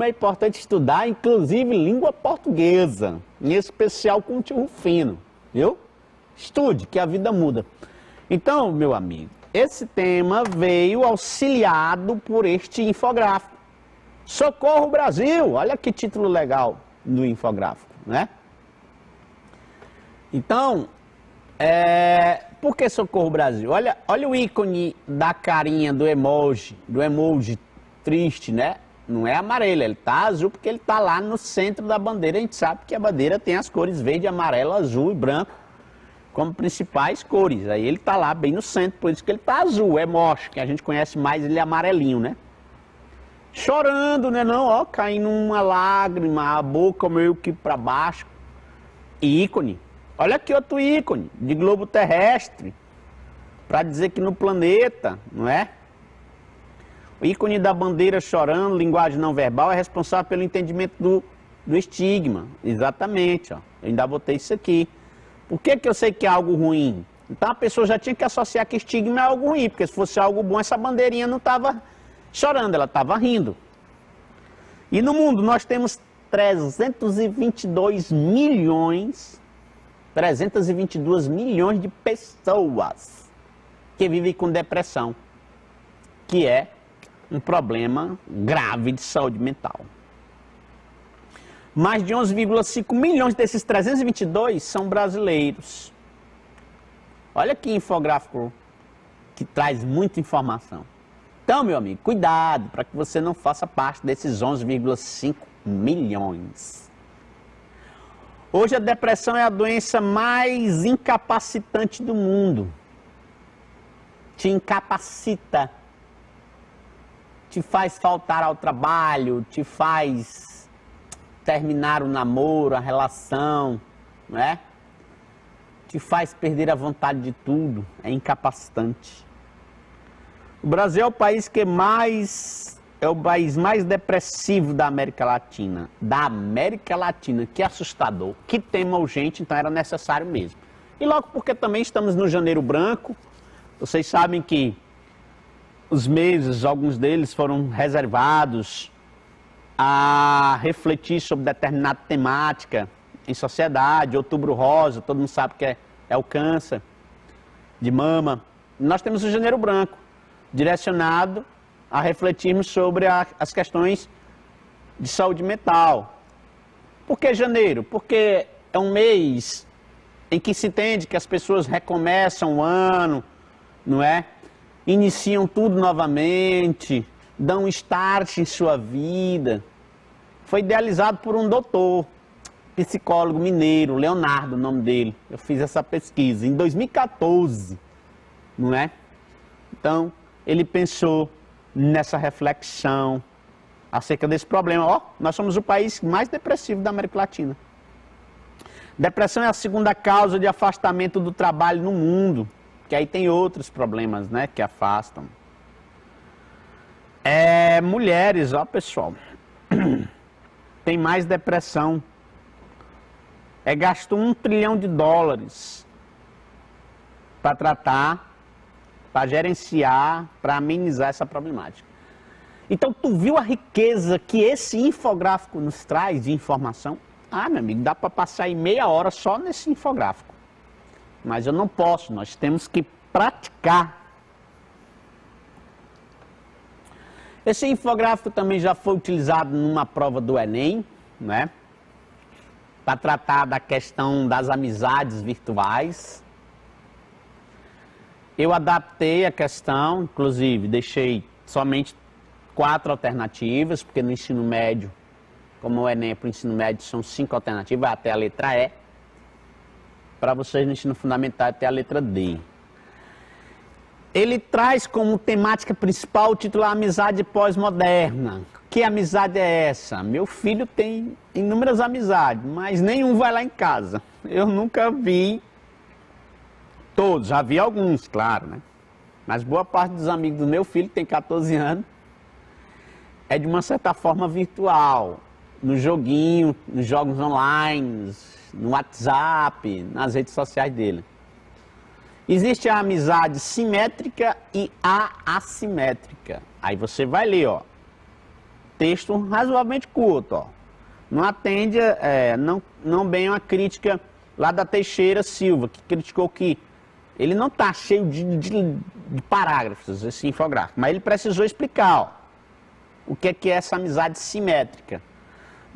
é importante estudar, inclusive língua portuguesa, em especial com o tio Rufino, viu? Estude, que a vida muda. Então, meu amigo, esse tema veio auxiliado por este infográfico. Socorro Brasil! Olha que título legal do infográfico, né? Então, por que Socorro Brasil? Olha o ícone da carinha do emoji triste, né? Não é amarelo, ele tá azul porque ele tá lá no centro da bandeira. A gente sabe que a bandeira tem as cores verde, amarelo, azul e branco como principais cores. Aí ele tá lá bem no centro, por isso que ele tá azul, emoji, que a gente conhece mais ele amarelinho, né? Chorando, né? Não, ó, caindo uma lágrima, a boca meio que para baixo. Ícone. Olha aqui outro ícone de globo terrestre, para dizer que no planeta, não é? O ícone da bandeira chorando, linguagem não verbal, é responsável pelo entendimento do estigma. Exatamente, ó. Eu ainda botei isso aqui. Por que eu sei que é algo ruim? Então a pessoa já tinha que associar que estigma é algo ruim, porque se fosse algo bom, essa bandeirinha não estava chorando, ela estava rindo. E no mundo nós temos 322 milhões de pessoas que vivem com depressão, que é um problema grave de saúde mental. Mais de 11,5 milhões desses 322 são brasileiros. Olha que infográfico que traz muita informação. Então, meu amigo, cuidado para que você não faça parte desses 11,5 milhões. Hoje a depressão é a doença mais incapacitante do mundo. te incapacita, te faz faltar ao trabalho, te faz terminar o namoro, a relação, não é? Te faz perder a vontade de tudo, é incapacitante. O Brasil é o país que é o país mais depressivo da América Latina. Da América Latina, que assustador, que tema urgente, então era necessário mesmo. E logo porque também estamos no Janeiro Branco, vocês sabem que os meses, alguns deles foram reservados a refletir sobre determinada temática em sociedade. Outubro Rosa, todo mundo sabe que é o câncer de mama. Nós temos o Janeiro Branco, direcionado a refletirmos sobre as questões de saúde mental. Por que janeiro? Porque é um mês em que se entende que as pessoas recomeçam o ano, não é? Iniciam tudo novamente, dão um start em sua vida. Foi idealizado por um doutor, psicólogo mineiro, Leonardo, o nome dele. Eu fiz essa pesquisa em 2014, não é? Então, ele pensou nessa reflexão acerca desse problema. Ó, nós somos o país mais depressivo da América Latina. Depressão é a segunda causa de afastamento do trabalho no mundo, que aí tem outros problemas, né, que afastam. Mulheres, ó, pessoal, tem mais depressão. Gasto $1 trilhão para tratar, para gerenciar, para amenizar essa problemática. Então, tu viu a riqueza que esse infográfico nos traz de informação? Ah, meu amigo, dá para passar aí meia hora só nesse infográfico. Mas eu não posso, nós temos que praticar. Esse infográfico também já foi utilizado numa prova do Enem, né? Para tratar da questão das amizades virtuais. Eu adaptei a questão, inclusive deixei somente 4 alternativas, porque no ensino médio, como o Enem é para o ensino médio, são 5 alternativas, até a letra E. Para vocês no ensino fundamental, até a letra D. Ele traz como temática principal o título Amizade Pós-Moderna. Que amizade é essa? Meu filho tem inúmeras amizades, mas nenhum vai lá em casa. Eu nunca vi todos, já vi alguns, claro, né? Mas boa parte dos amigos do meu filho, tem 14 anos, é de uma certa forma virtual. No joguinho, nos jogos online, no WhatsApp, nas redes sociais dele. Existe a amizade simétrica e a assimétrica. Aí você vai ler, ó. Texto razoavelmente curto, ó. Não atende, não bem uma crítica lá da Teixeira Silva, que criticou que ele não está cheio de parágrafos, esse infográfico, mas ele precisou explicar, ó, o que é essa amizade simétrica.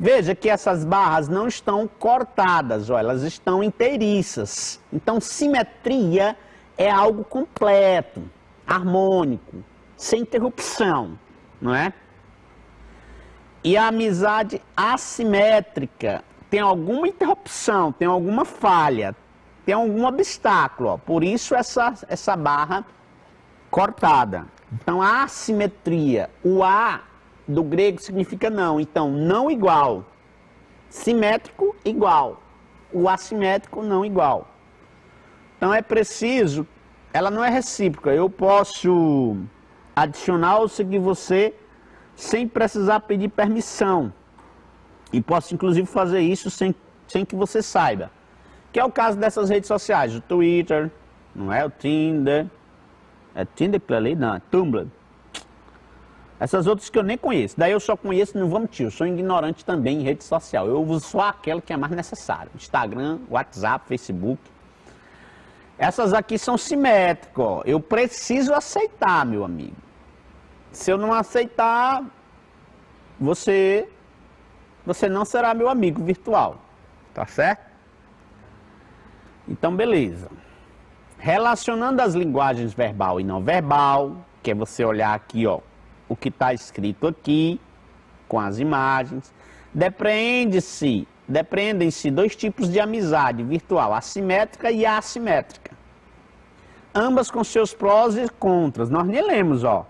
Veja que essas barras não estão cortadas, ó, elas estão inteiriças. Então, simetria é algo completo, harmônico, sem interrupção, não é? E a amizade assimétrica tem alguma interrupção, tem alguma falha, tem algum obstáculo, ó, por isso essa barra cortada. Então, a assimetria, o A do grego significa não, então não igual, simétrico igual, o assimétrico não igual. Então é preciso, ela não é recíproca, eu posso adicionar ou seguir você sem precisar pedir permissão, e posso inclusive fazer isso sem que você saiba, que é o caso dessas redes sociais, o Twitter, não é o Tinder, é Tinder que ali, não, é Tumblr. Essas outras que eu nem conheço. Daí eu só conheço, não vou mentir, eu sou ignorante também em rede social. Eu uso só aquela que é mais necessária. Instagram, WhatsApp, Facebook. Essas aqui são simétricas, ó. Eu preciso aceitar, meu amigo. Se eu não aceitar, você não será meu amigo virtual. Tá certo? Então, beleza. Relacionando as linguagens verbal e não verbal, que é você olhar aqui, ó, o que está escrito aqui, com as imagens, depreendem-se 2 tipos de amizade virtual, assimétrica e assimétrica. ambas com seus prós e contras. Nós nem lemos, ó.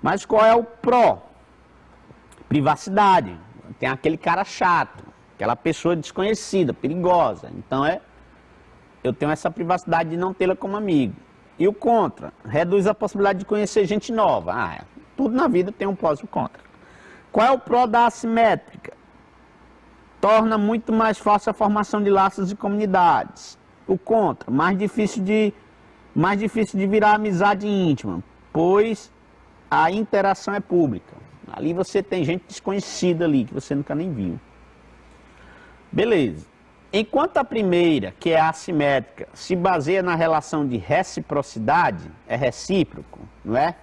Mas qual é o pró? Privacidade. Tem aquele cara chato, aquela pessoa desconhecida, perigosa. Então eu tenho essa privacidade de não tê-la como amigo. E o contra? Reduz a possibilidade de conhecer gente nova. Tudo na vida tem um prós e um contra. Qual é o pró da assimétrica? Torna muito mais fácil a formação de laços e comunidades. O contra? Mais difícil de virar amizade íntima, pois a interação é pública. Ali você tem gente desconhecida ali, que você nunca nem viu. Beleza. Enquanto a primeira, que é assimétrica, se baseia na relação de reciprocidade, é recíproco, não é?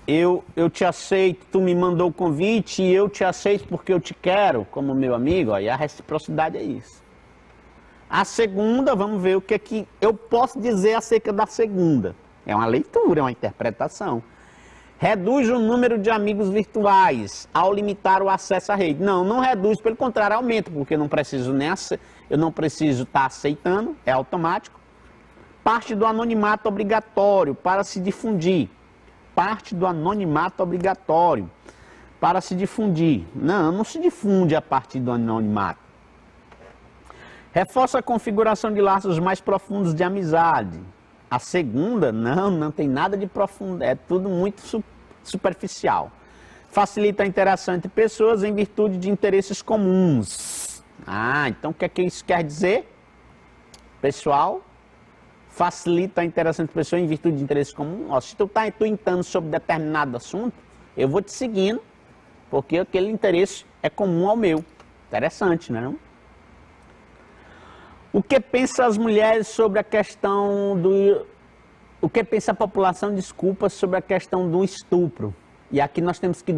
Eu te aceito, tu me mandou o convite e eu te aceito porque eu te quero como meu amigo, ó, e a reciprocidade é isso. A segunda, vamos ver o que é que eu posso dizer acerca da segunda. É uma leitura, é uma interpretação. Reduz o número de amigos virtuais ao limitar o acesso à rede. Não reduz, pelo contrário, aumenta, porque eu não preciso estar aceitando, é automático. Parte do anonimato obrigatório para se difundir. Parte do anonimato obrigatório para se difundir. Não se difunde a partir do anonimato. Reforça a configuração de laços mais profundos de amizade. A segunda, não tem nada de profundo, é tudo muito superficial. Facilita a interação entre pessoas em virtude de interesses comuns. Então o que é que isso quer dizer? Pessoal, facilita a interação entre pessoas em virtude de interesses comuns. Se tu está tweetando sobre determinado assunto, eu vou te seguindo, porque aquele interesse é comum ao meu. Interessante, não é? O que pensa as mulheres sobre a questão do... O que pensa a população, sobre a questão do estupro? E aqui nós temos que,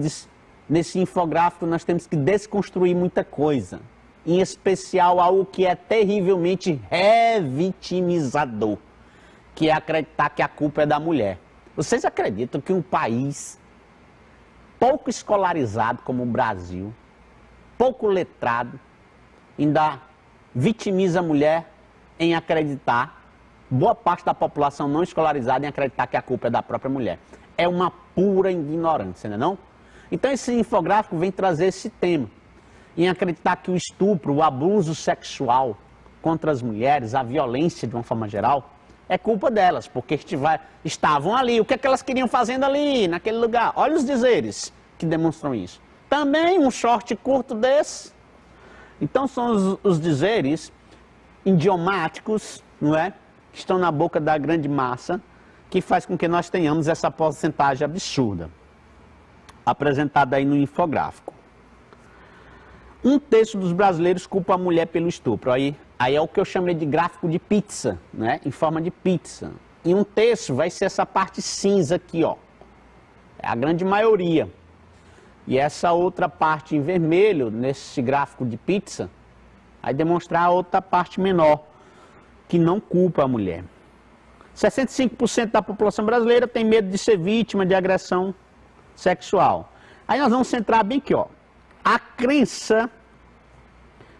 nesse infográfico, nós temos que desconstruir muita coisa. Em especial algo que é terrivelmente revitimizador, que é acreditar que a culpa é da mulher. Vocês acreditam que um país pouco escolarizado como o Brasil, pouco letrado, ainda vitimiza a mulher em acreditar, boa parte da população não escolarizada em acreditar que a culpa é da própria mulher. É uma pura ignorância, não é não? Então esse infográfico vem trazer esse tema, em acreditar que o estupro, o abuso sexual contra as mulheres, a violência de uma forma geral, é culpa delas, porque estavam ali. O que é que elas queriam fazendo ali, naquele lugar? Olha os dizeres que demonstram isso. Também um short curto desse. Então são os dizeres idiomáticos, não é? Que estão na boca da grande massa, que faz com que nós tenhamos essa porcentagem absurda, apresentada aí no infográfico. 1/3 dos brasileiros culpa a mulher pelo estupro. Aí é o que eu chamei de gráfico de pizza, né? Em forma de pizza. E 1/3 vai ser essa parte cinza aqui, ó. É a grande maioria. E essa outra parte em vermelho, nesse gráfico de pizza, vai demonstrar a outra parte menor, que não culpa a mulher. 65% da população brasileira tem medo de ser vítima de agressão sexual. Aí nós vamos centrar bem aqui, ó. A crença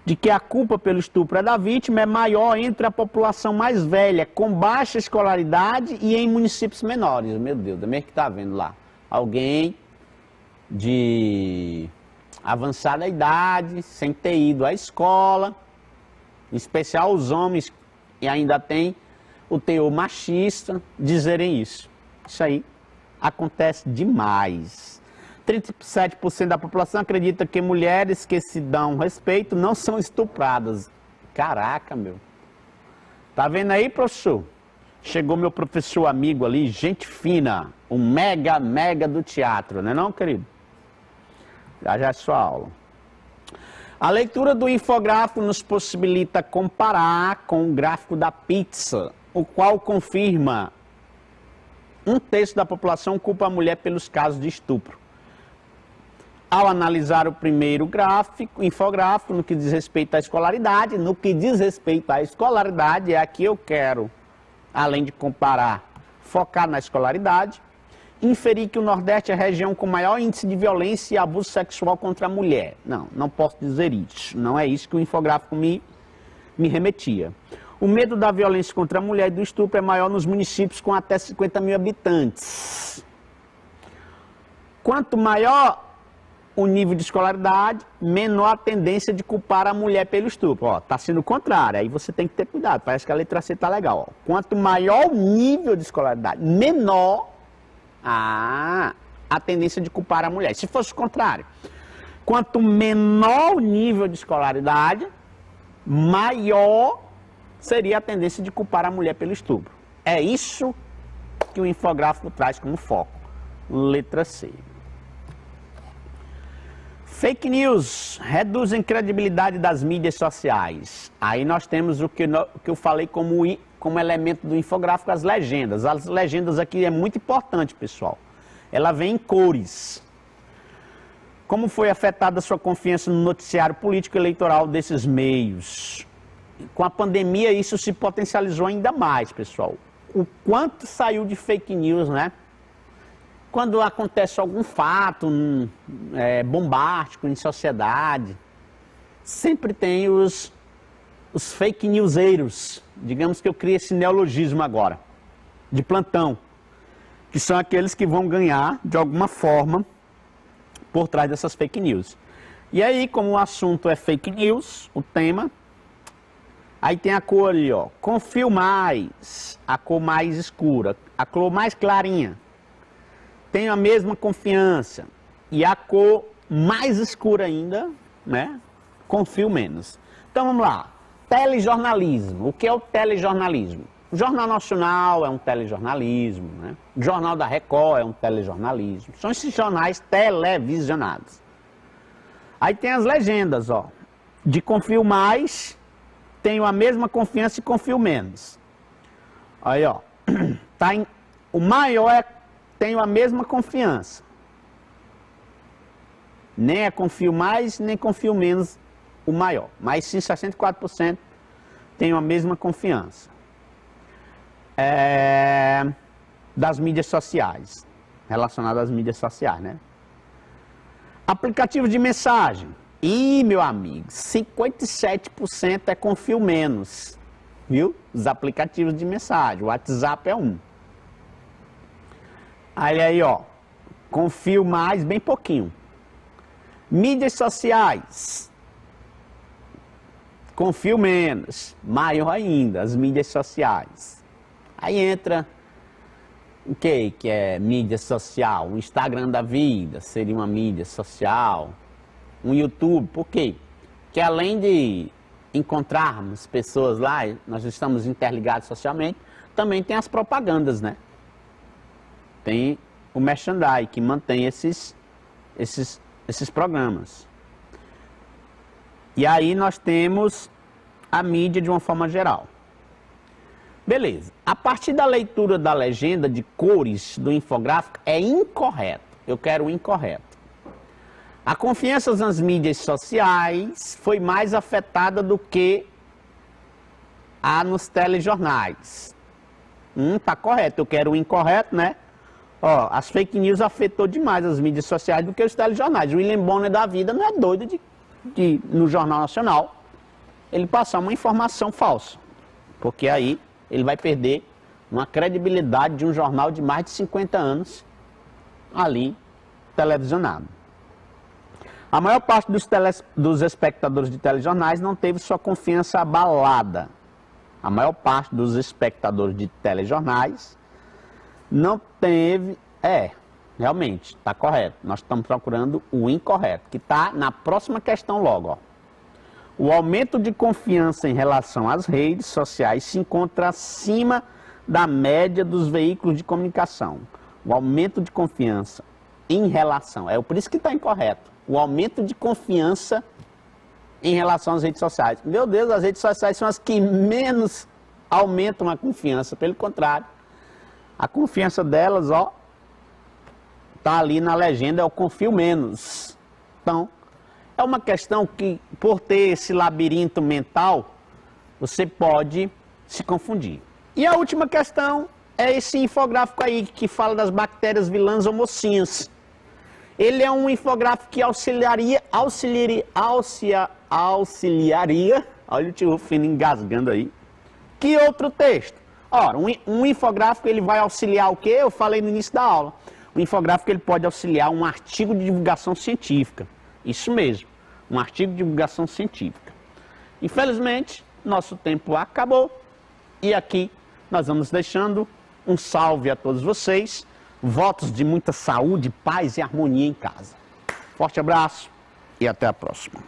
de que a culpa pelo estupro é da vítima é maior entre a população mais velha, com baixa escolaridade e em municípios menores. Meu Deus, também que está vendo lá. Alguém de avançada idade, sem ter ido à escola, em especial os homens que ainda têm o teor machista, dizerem isso. Isso aí acontece demais. 37% da população acredita que mulheres que se dão respeito não são estupradas. Caraca, meu. Tá vendo aí, professor? Chegou meu professor amigo ali, gente fina, um mega do teatro, não é não, querido? Já é sua aula. A leitura do infográfico nos possibilita comparar com o gráfico da pizza, o qual confirma 1/3 da população culpa a mulher pelos casos de estupro. Ao analisar o primeiro infográfico, no que diz respeito à escolaridade, é aqui eu quero, além de comparar, focar na escolaridade, inferir que o Nordeste é a região com maior índice de violência e abuso sexual contra a mulher. Não posso dizer isso. Não é isso que o infográfico me remetia. O medo da violência contra a mulher e do estupro é maior nos municípios com até 50 mil habitantes. Quanto maior o nível de escolaridade, menor a tendência de culpar a mulher pelo estupro. Ó, tá sendo o contrário, aí você tem que ter cuidado, parece que a letra C tá legal. Ó. Quanto maior o nível de escolaridade, menor a tendência de culpar a mulher. Se fosse o contrário, quanto menor o nível de escolaridade, maior seria a tendência de culpar a mulher pelo estupro. É isso que o infográfico traz como foco. Letra C. Fake news reduzem credibilidade das mídias sociais. Aí nós temos o que eu falei como elemento do infográfico, as legendas. As legendas aqui é muito importante, pessoal. Ela vem em cores. Como foi afetada a sua confiança no noticiário político e eleitoral desses meios? Com a pandemia isso se potencializou ainda mais, pessoal. O quanto saiu de fake news, né? Quando acontece algum fato bombástico em sociedade, sempre tem os fake newseiros, digamos que eu criei esse neologismo agora, de plantão, que são aqueles que vão ganhar, de alguma forma, por trás dessas fake news. E aí, como o assunto é fake news, o tema, aí tem a cor ali, ó, confio mais, a cor mais escura, a cor mais clarinha. Tenho a mesma confiança. E a cor mais escura ainda, né? Confio menos. Então vamos lá. Telejornalismo. O que é o telejornalismo? O Jornal Nacional é um telejornalismo, né? O Jornal da Record é um telejornalismo. São esses jornais televisionados. Aí tem as legendas, ó. De confio mais, tenho a mesma confiança e confio menos. Aí, ó. O maior é tenho a mesma confiança. Nem é confio mais, nem confio menos o maior. Mas sim, 64% tenho a mesma confiança. Das mídias sociais. Relacionado às mídias sociais, né? Aplicativos de mensagem. Ih, meu amigo, 57% é confio menos. Viu? Os aplicativos de mensagem. O WhatsApp é um. Aí, ó, confio mais, bem pouquinho. Mídias sociais, confio menos, maior ainda, as mídias sociais. Aí entra o que é mídia social? O Instagram da vida seria uma mídia social. Um YouTube, por quê? Porque além de encontrarmos pessoas lá, nós estamos interligados socialmente, também tem as propagandas, né? Tem o merchandising que mantém esses programas. E aí nós temos a mídia de uma forma geral. Beleza. A partir da leitura da legenda de cores do infográfico é incorreto. Eu quero o incorreto. A confiança nas mídias sociais foi mais afetada do que a nos telejornais. Tá correto. Eu quero o incorreto, né? Ó, as fake news afetou demais as mídias sociais do que os telejornais. O William Bonner da vida não é doido de no Jornal Nacional, ele passar uma informação falsa. Porque aí ele vai perder uma credibilidade de um jornal de mais de 50 anos ali televisionado. A maior parte dos espectadores de telejornais não teve sua confiança abalada. A maior parte dos espectadores de telejornais não teve... realmente, está correto. Nós estamos procurando o incorreto, que está na próxima questão logo. Ó. O aumento de confiança em relação às redes sociais se encontra acima da média dos veículos de comunicação. O aumento de confiança em relação... por isso que está incorreto. O aumento de confiança em relação às redes sociais. Meu Deus, as redes sociais são as que menos aumentam a confiança. Pelo contrário, a confiança delas, ó, tá ali na legenda, eu confio menos. Então, é uma questão que, por ter esse labirinto mental, você pode se confundir. E a última questão é esse infográfico aí, que fala das bactérias vilãs ou mocinhas. Ele é um infográfico que auxiliaria, olha o tio Rufino engasgando aí, Que outro texto? Ora, um infográfico ele vai auxiliar o quê? Eu falei no início da aula. O infográfico ele pode auxiliar um artigo de divulgação científica. Isso mesmo, um artigo de divulgação científica. Infelizmente, nosso tempo acabou e aqui nós vamos deixando um salve a todos vocês, votos de muita saúde, paz e harmonia em casa. Forte abraço e até a próxima.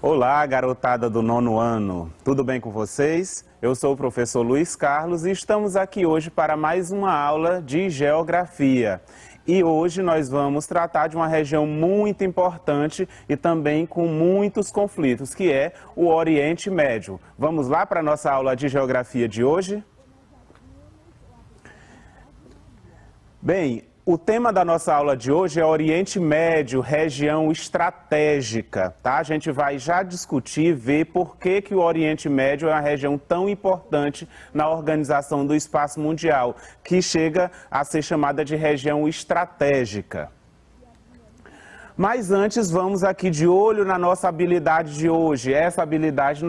Olá, garotada do 9º ano, tudo bem com vocês? Eu sou o professor Luiz Carlos e estamos aqui hoje para mais uma aula de Geografia. E hoje nós vamos tratar de uma região muito importante e também com muitos conflitos, que é o Oriente Médio. Vamos lá para a nossa aula de Geografia de hoje? Bem, o tema da nossa aula de hoje é Oriente Médio, região estratégica, tá? A gente vai já discutir, ver por que o Oriente Médio é uma região tão importante na organização do espaço mundial, que chega a ser chamada de região estratégica. Mas antes, vamos aqui de olho na nossa habilidade de hoje. Essa habilidade,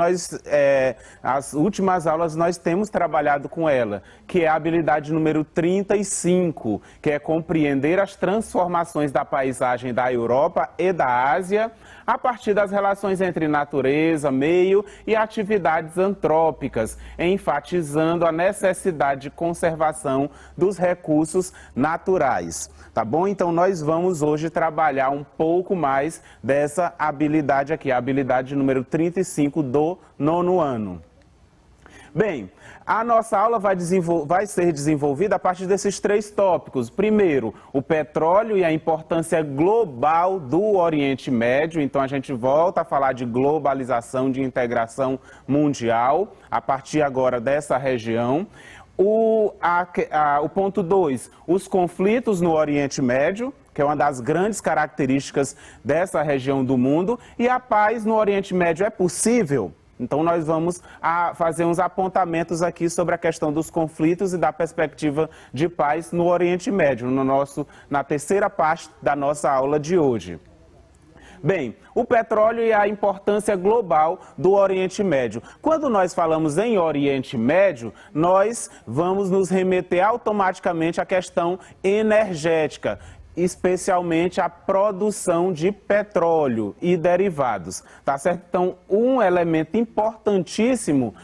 as últimas aulas nós temos trabalhado com ela, que é a habilidade número 35, que é compreender as transformações da paisagem da Europa e da Ásia a partir das relações entre natureza, meio e atividades antrópicas, enfatizando a necessidade de conservação dos recursos naturais. Tá bom? Então nós vamos hoje trabalhar um pouco mais dessa habilidade aqui, a habilidade número 35 do 9º ano. Bem, a nossa aula vai ser desenvolvida a partir desses 3 tópicos. Primeiro, o petróleo e a importância global do Oriente Médio. Então a gente volta a falar de globalização, de integração mundial, a partir agora dessa região. O ponto 2, os conflitos no Oriente Médio, que é uma das grandes características dessa região do mundo, e a paz no Oriente Médio é possível? Então nós vamos fazer uns apontamentos aqui sobre a questão dos conflitos e da perspectiva de paz no Oriente Médio, na terceira parte da nossa aula de hoje. Bem, o petróleo e a importância global do Oriente Médio. Quando nós falamos em Oriente Médio, nós vamos nos remeter automaticamente à questão energética, especialmente a produção de petróleo e derivados, tá certo? Então, um elemento importantíssimo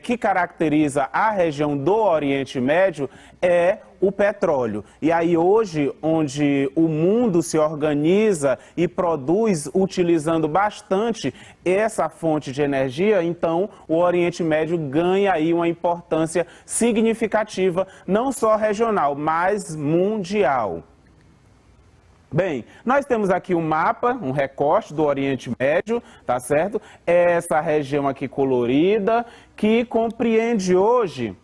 que caracteriza a região do Oriente Médio é o petróleo. E aí hoje, onde o mundo se organiza e produz utilizando bastante essa fonte de energia, então o Oriente Médio ganha aí uma importância significativa, não só regional, mas mundial. Bem, nós temos aqui um mapa, um recorte do Oriente Médio, tá certo? Essa região aqui colorida, que compreende hoje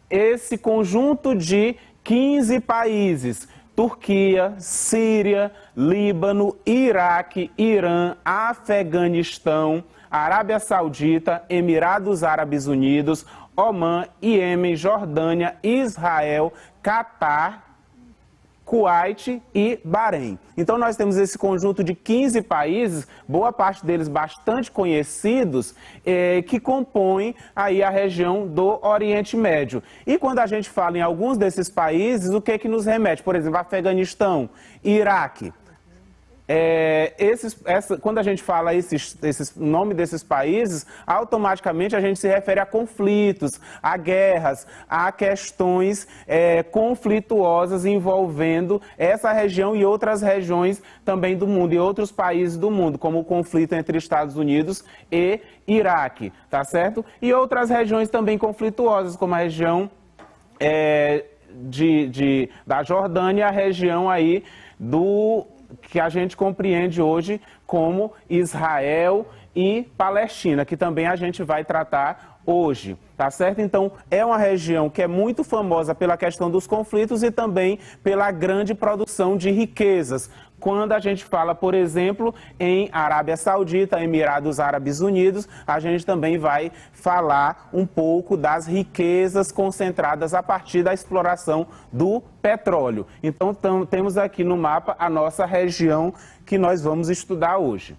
esse conjunto de 15 países: Turquia, Síria, Líbano, Iraque, Irã, Afeganistão, Arábia Saudita, Emirados Árabes Unidos, Omã, Iêmen, Jordânia, Israel, Catar, Kuwait e Bahrein. Então nós temos esse conjunto de 15 países, boa parte deles bastante conhecidos, que compõem aí a região do Oriente Médio. E quando a gente fala em alguns desses países, o que nos remete? Por exemplo, Afeganistão, Iraque. Quando a gente fala o nome desses países, automaticamente a gente se refere a conflitos, a guerras, a questões conflituosas envolvendo essa região e outras regiões também do mundo, e outros países do mundo, como o conflito entre Estados Unidos e Iraque, tá certo? E outras regiões também conflituosas, como a região da Jordânia, a região aí que a gente compreende hoje como Israel e Palestina, que também a gente vai tratar hoje, tá certo? Então, é uma região que é muito famosa pela questão dos conflitos e também pela grande produção de riquezas. Quando a gente fala, por exemplo, em Arábia Saudita, Emirados Árabes Unidos, a gente também vai falar um pouco das riquezas concentradas a partir da exploração do petróleo. Então, temos aqui no mapa a nossa região que nós vamos estudar hoje.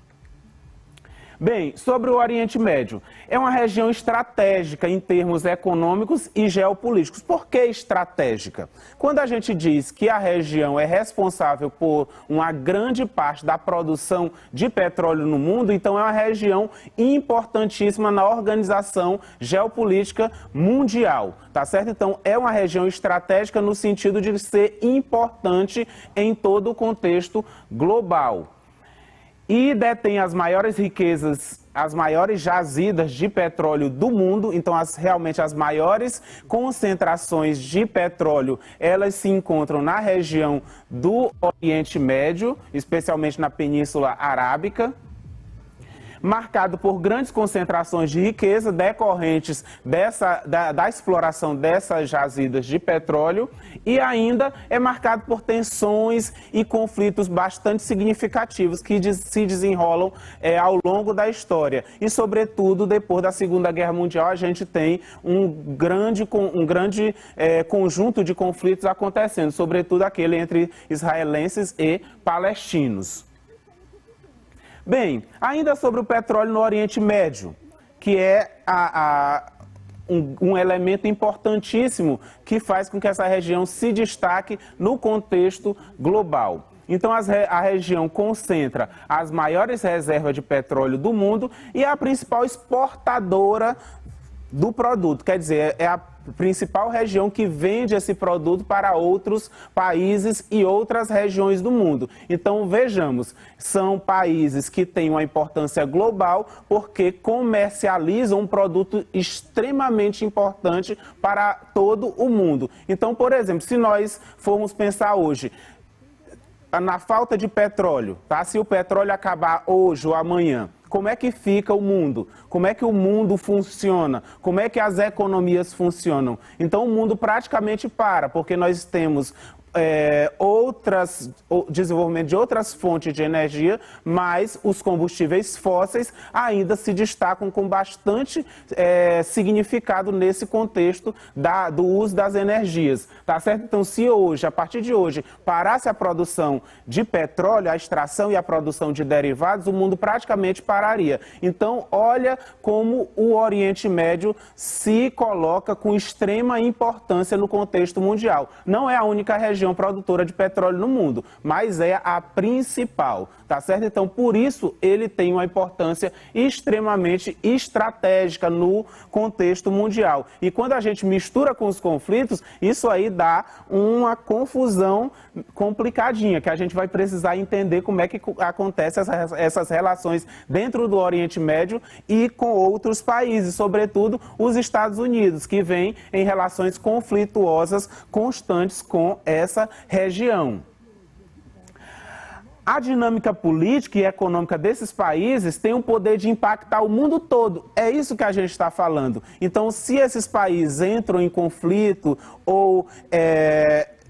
Bem, sobre o Oriente Médio, é uma região estratégica em termos econômicos e geopolíticos. Por que estratégica? Quando a gente diz que a região é responsável por uma grande parte da produção de petróleo no mundo, então é uma região importantíssima na organização geopolítica mundial, tá certo? Então é uma região estratégica no sentido de ser importante em todo o contexto global. E detém as maiores riquezas, as maiores jazidas de petróleo do mundo. Então, realmente as maiores concentrações de petróleo, elas se encontram na região do Oriente Médio, especialmente na Península Arábica, marcado por grandes concentrações de riqueza decorrentes da exploração dessas jazidas de petróleo, e ainda é marcado por tensões e conflitos bastante significativos que se desenrolam ao longo da história. E, sobretudo, depois da Segunda Guerra Mundial, a gente tem um grande conjunto de conflitos acontecendo, sobretudo aquele entre israelenses e palestinos. Bem, ainda sobre o petróleo no Oriente Médio, que é um elemento importantíssimo que faz com que essa região se destaque no contexto global. Então, a região concentra as maiores reservas de petróleo do mundo e é a principal exportadora do produto, quer dizer, é a principal região que vende esse produto para outros países e outras regiões do mundo. Então, vejamos, são países que têm uma importância global porque comercializam um produto extremamente importante para todo o mundo. Então, por exemplo, se nós formos pensar hoje na falta de petróleo, tá? Se o petróleo acabar hoje ou amanhã, como é que fica o mundo? Como é que o mundo funciona? Como é que as economias funcionam? Então, o mundo praticamente para, porque nós temos desenvolvimento de outras fontes de energia, mas os combustíveis fósseis ainda se destacam com bastante significado nesse contexto do uso das energias, tá certo? Então, se hoje, a partir de hoje, parasse a produção de petróleo, a extração e a produção de derivados, o mundo praticamente pararia. Então, olha como o Oriente Médio se coloca com extrema importância no contexto mundial. Não é a única região produtora de petróleo no mundo, mas é a principal, tá certo? Então, por isso, ele tem uma importância extremamente estratégica no contexto mundial. E quando a gente mistura com os conflitos, isso aí dá uma confusão complicadinha, que a gente vai precisar entender como é que acontecem essas relações dentro do Oriente Médio e com outros países, sobretudo os Estados Unidos, que vêm em relações conflituosas constantes com essa região. A dinâmica política e econômica desses países tem o poder de impactar o mundo todo. É isso que a gente está falando. Então, se esses países entram em conflito ou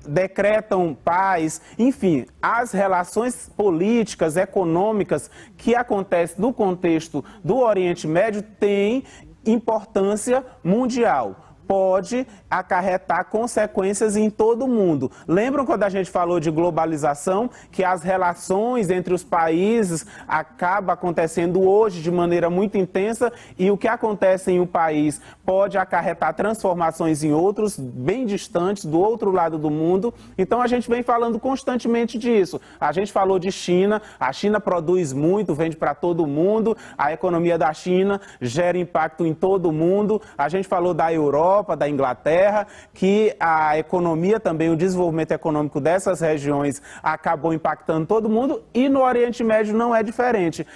decretam paz, enfim, as relações políticas, econômicas que acontecem no contexto do Oriente Médio têm importância mundial. Pode acarretar consequências em todo o mundo. Lembram quando a gente falou de globalização, que as relações entre os países acabam acontecendo hoje de maneira muito intensa e o que acontece em um país pode acarretar transformações em outros, bem distantes, do outro lado do mundo. Então a gente vem falando constantemente disso. A gente falou de China, a China produz muito, vende para todo mundo, a economia da China gera impacto em todo o mundo. A gente falou da Europa, da Inglaterra, que a economia também, o desenvolvimento econômico dessas regiões acabou impactando todo mundo, e no Oriente Médio não é diferente.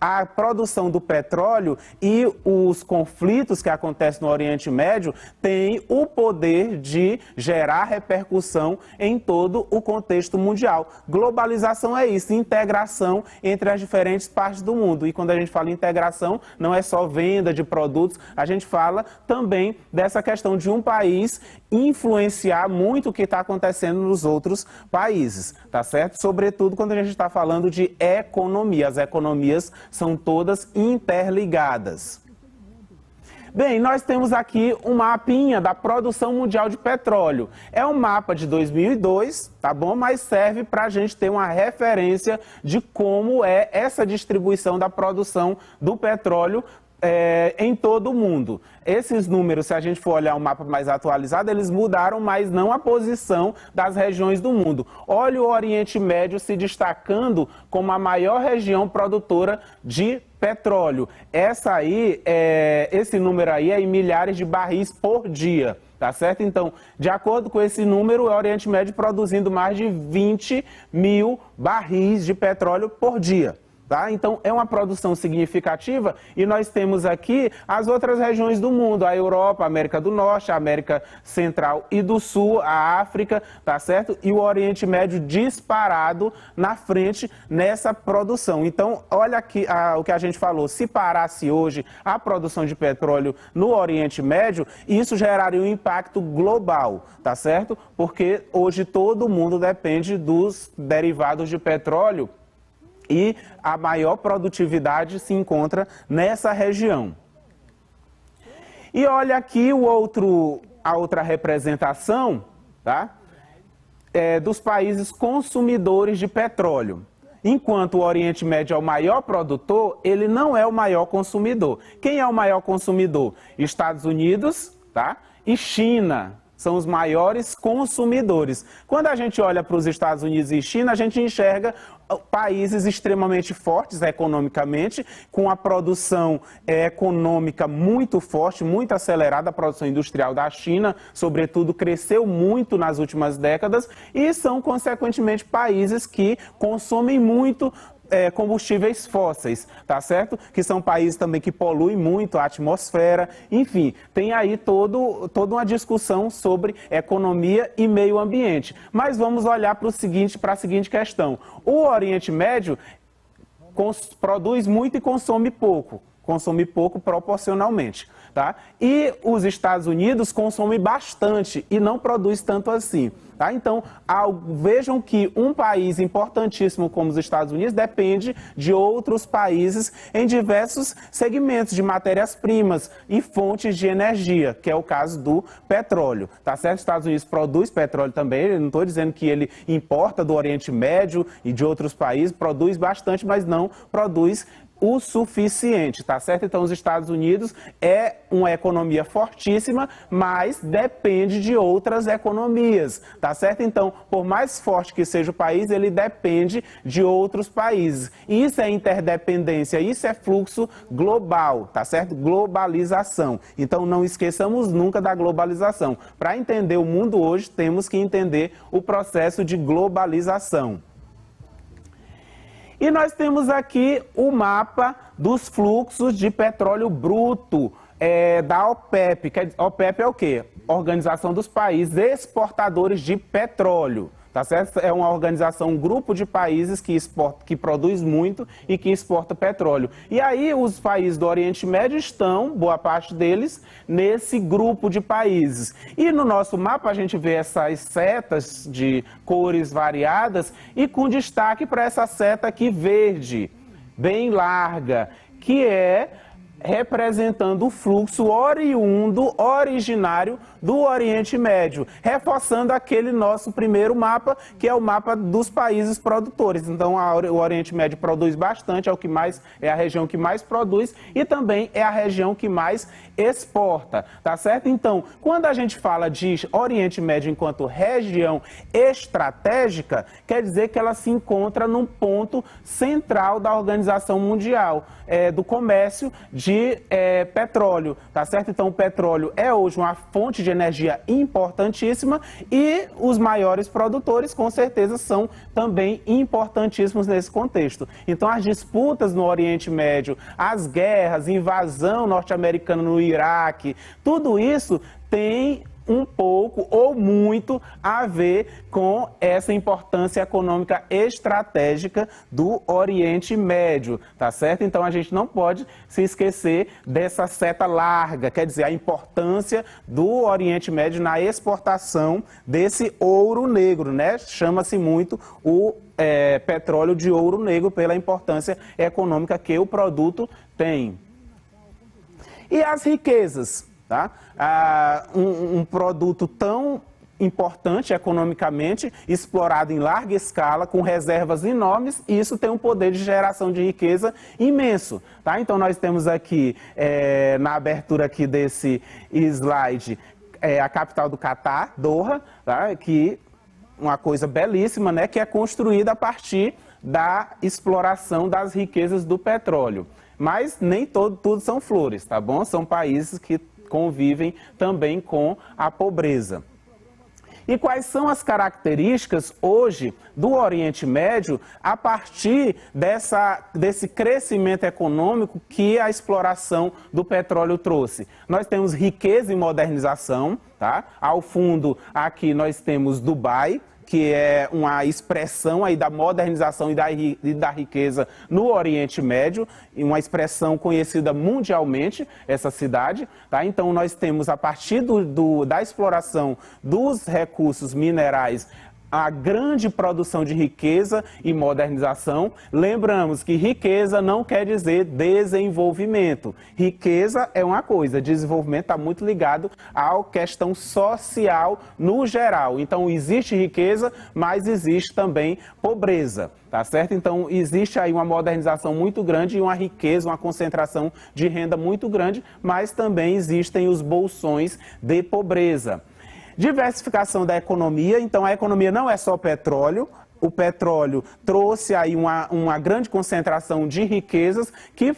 a produção do petróleo e os conflitos que acontecem no Oriente Médio têm o poder de gerar repercussão em todo o contexto mundial. Globalização é isso, integração entre as diferentes partes do mundo. E quando a gente fala em integração, não é só venda de produtos, a gente fala também dessa questão de um país influenciar muito o que está acontecendo nos outros países, tá certo? Sobretudo quando a gente está falando de economia. As economias são todas interligadas. Bem, nós temos aqui um mapinha da produção mundial de petróleo. É um mapa de 2002, tá bom? Mas serve para a gente ter uma referência de como é essa distribuição da produção do petróleo em todo o mundo. Esses números, se a gente for olhar um mapa mais atualizado, eles mudaram, mas não a posição das regiões do mundo. Olha o Oriente Médio se destacando como a maior região produtora de petróleo. Esse número aí é em milhares de barris por dia. Tá certo? Então, de acordo com esse número, o Oriente Médio produzindo mais de 20 mil barris de petróleo por dia. Tá? Então, é uma produção significativa e nós temos aqui as outras regiões do mundo, a Europa, a América do Norte, a América Central e do Sul, a África, tá certo? E o Oriente Médio disparado na frente nessa produção. Então, olha aqui o que a gente falou, se parasse hoje a produção de petróleo no Oriente Médio, isso geraria um impacto global, tá certo? Porque hoje todo mundo depende dos derivados de petróleo e a maior produtividade se encontra nessa região. E olha aqui a outra representação, tá? Dos países consumidores de petróleo. Enquanto o Oriente Médio é o maior produtor, ele não é o maior consumidor. Quem é o maior consumidor? Estados Unidos, tá? E China. São os maiores consumidores. Quando a gente olha para os Estados Unidos e China, a gente enxerga países extremamente fortes economicamente, com a produção econômica muito forte, muito acelerada. A produção industrial da China, sobretudo, cresceu muito nas últimas décadas e são, consequentemente, países que consomem muito combustíveis fósseis, tá certo? Que são países também que poluem muito a atmosfera. Enfim, tem aí toda uma discussão sobre economia e meio ambiente. Mas vamos olhar para a seguinte questão. O Oriente Médio produz muito e consome pouco proporcionalmente, tá? E os Estados Unidos consomem bastante e não produz tanto assim, tá? Então, vejam que um país importantíssimo como os Estados Unidos depende de outros países em diversos segmentos de matérias-primas e fontes de energia, que é o caso do petróleo, tá certo? Os Estados Unidos produz petróleo também, eu não estou dizendo que ele importa do Oriente Médio e de outros países, produz bastante, mas não produz o suficiente, tá certo? Então, os Estados Unidos é uma economia fortíssima, mas depende de outras economias, tá certo? Então, por mais forte que seja o país, ele depende de outros países. Isso é interdependência, isso é fluxo global, tá certo? Globalização. Então, não esqueçamos nunca da globalização. Para entender o mundo hoje, temos que entender o processo de globalização. E nós temos aqui o mapa dos fluxos de petróleo bruto da OPEP. OPEP é o quê? Organização dos Países Exportadores de Petróleo. Tá certo? É uma organização, um grupo de países que produz muito e que exporta petróleo. E aí os países do Oriente Médio estão, boa parte deles, nesse grupo de países. E no nosso mapa a gente vê essas setas de cores variadas e com destaque para essa seta aqui verde, bem larga, que é representando o fluxo originário do Oriente Médio, reforçando aquele nosso primeiro mapa, que é o mapa dos países produtores. Então, o Oriente Médio produz bastante, é a região que mais produz e também é a região que mais exporta, tá certo? Então, quando a gente fala de Oriente Médio enquanto região estratégica, quer dizer que ela se encontra num ponto central da Organização Mundial do Comércio, de de petróleo, tá certo? Então, o petróleo é hoje uma fonte de energia importantíssima e os maiores produtores, com certeza, são também importantíssimos nesse contexto. Então, as disputas no Oriente Médio, as guerras, invasão norte-americana no Iraque, tudo isso tem um pouco ou muito a ver com essa importância econômica estratégica do Oriente Médio, tá certo? Então a gente não pode se esquecer dessa seta larga, quer dizer, a importância do Oriente Médio na exportação desse ouro negro, né? Chama-se muito o petróleo de ouro negro pela importância econômica que o produto tem. E as riquezas? Tá? Um produto tão importante economicamente, explorado em larga escala, com reservas enormes, e isso tem um poder de geração de riqueza imenso. Tá? Então nós temos aqui, na abertura aqui desse slide, a capital do Catar, Doha, tá? Que uma coisa belíssima, né? Que é construída a partir da exploração das riquezas do petróleo. Mas nem tudo são flores, tá bom? São países que convivem também com a pobreza. E quais são as características hoje do Oriente Médio a partir desse crescimento econômico que a exploração do petróleo trouxe? Nós temos riqueza e modernização, tá? Ao fundo aqui nós temos Dubai, que é uma expressão aí da modernização e da riqueza no Oriente Médio, e uma expressão conhecida mundialmente, essa cidade. Tá? Então, nós temos, a partir da exploração dos recursos minerais, a grande produção de riqueza e modernização. Lembramos que riqueza não quer dizer desenvolvimento. Riqueza é uma coisa, desenvolvimento está muito ligado à questão social no geral. Então, existe riqueza, mas existe também pobreza, tá certo? Então, existe aí uma modernização muito grande e uma riqueza, uma concentração de renda muito grande, mas também existem os bolsões de pobreza. Diversificação da economia, então a economia não é só petróleo, o petróleo trouxe aí uma grande concentração de riquezas que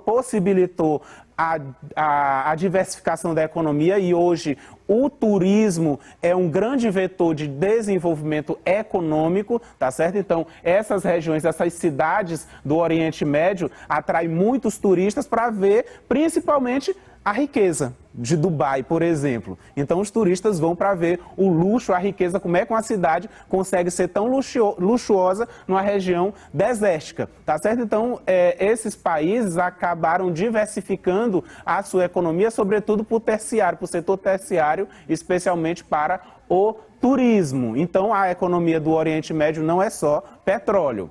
possibilitou a diversificação da economia, e hoje o turismo é um grande vetor de desenvolvimento econômico, tá certo? Então, essas regiões, essas cidades do Oriente Médio atraem muitos turistas para ver, principalmente, a riqueza de Dubai, por exemplo. Então, os turistas vão para ver o luxo, a riqueza, como é que uma cidade consegue ser tão luxuosa numa região desértica, tá certo? Então, esses países acabaram diversificando a sua economia, sobretudo por setor terciário, especialmente para o turismo. Então, a economia do Oriente Médio não é só petróleo.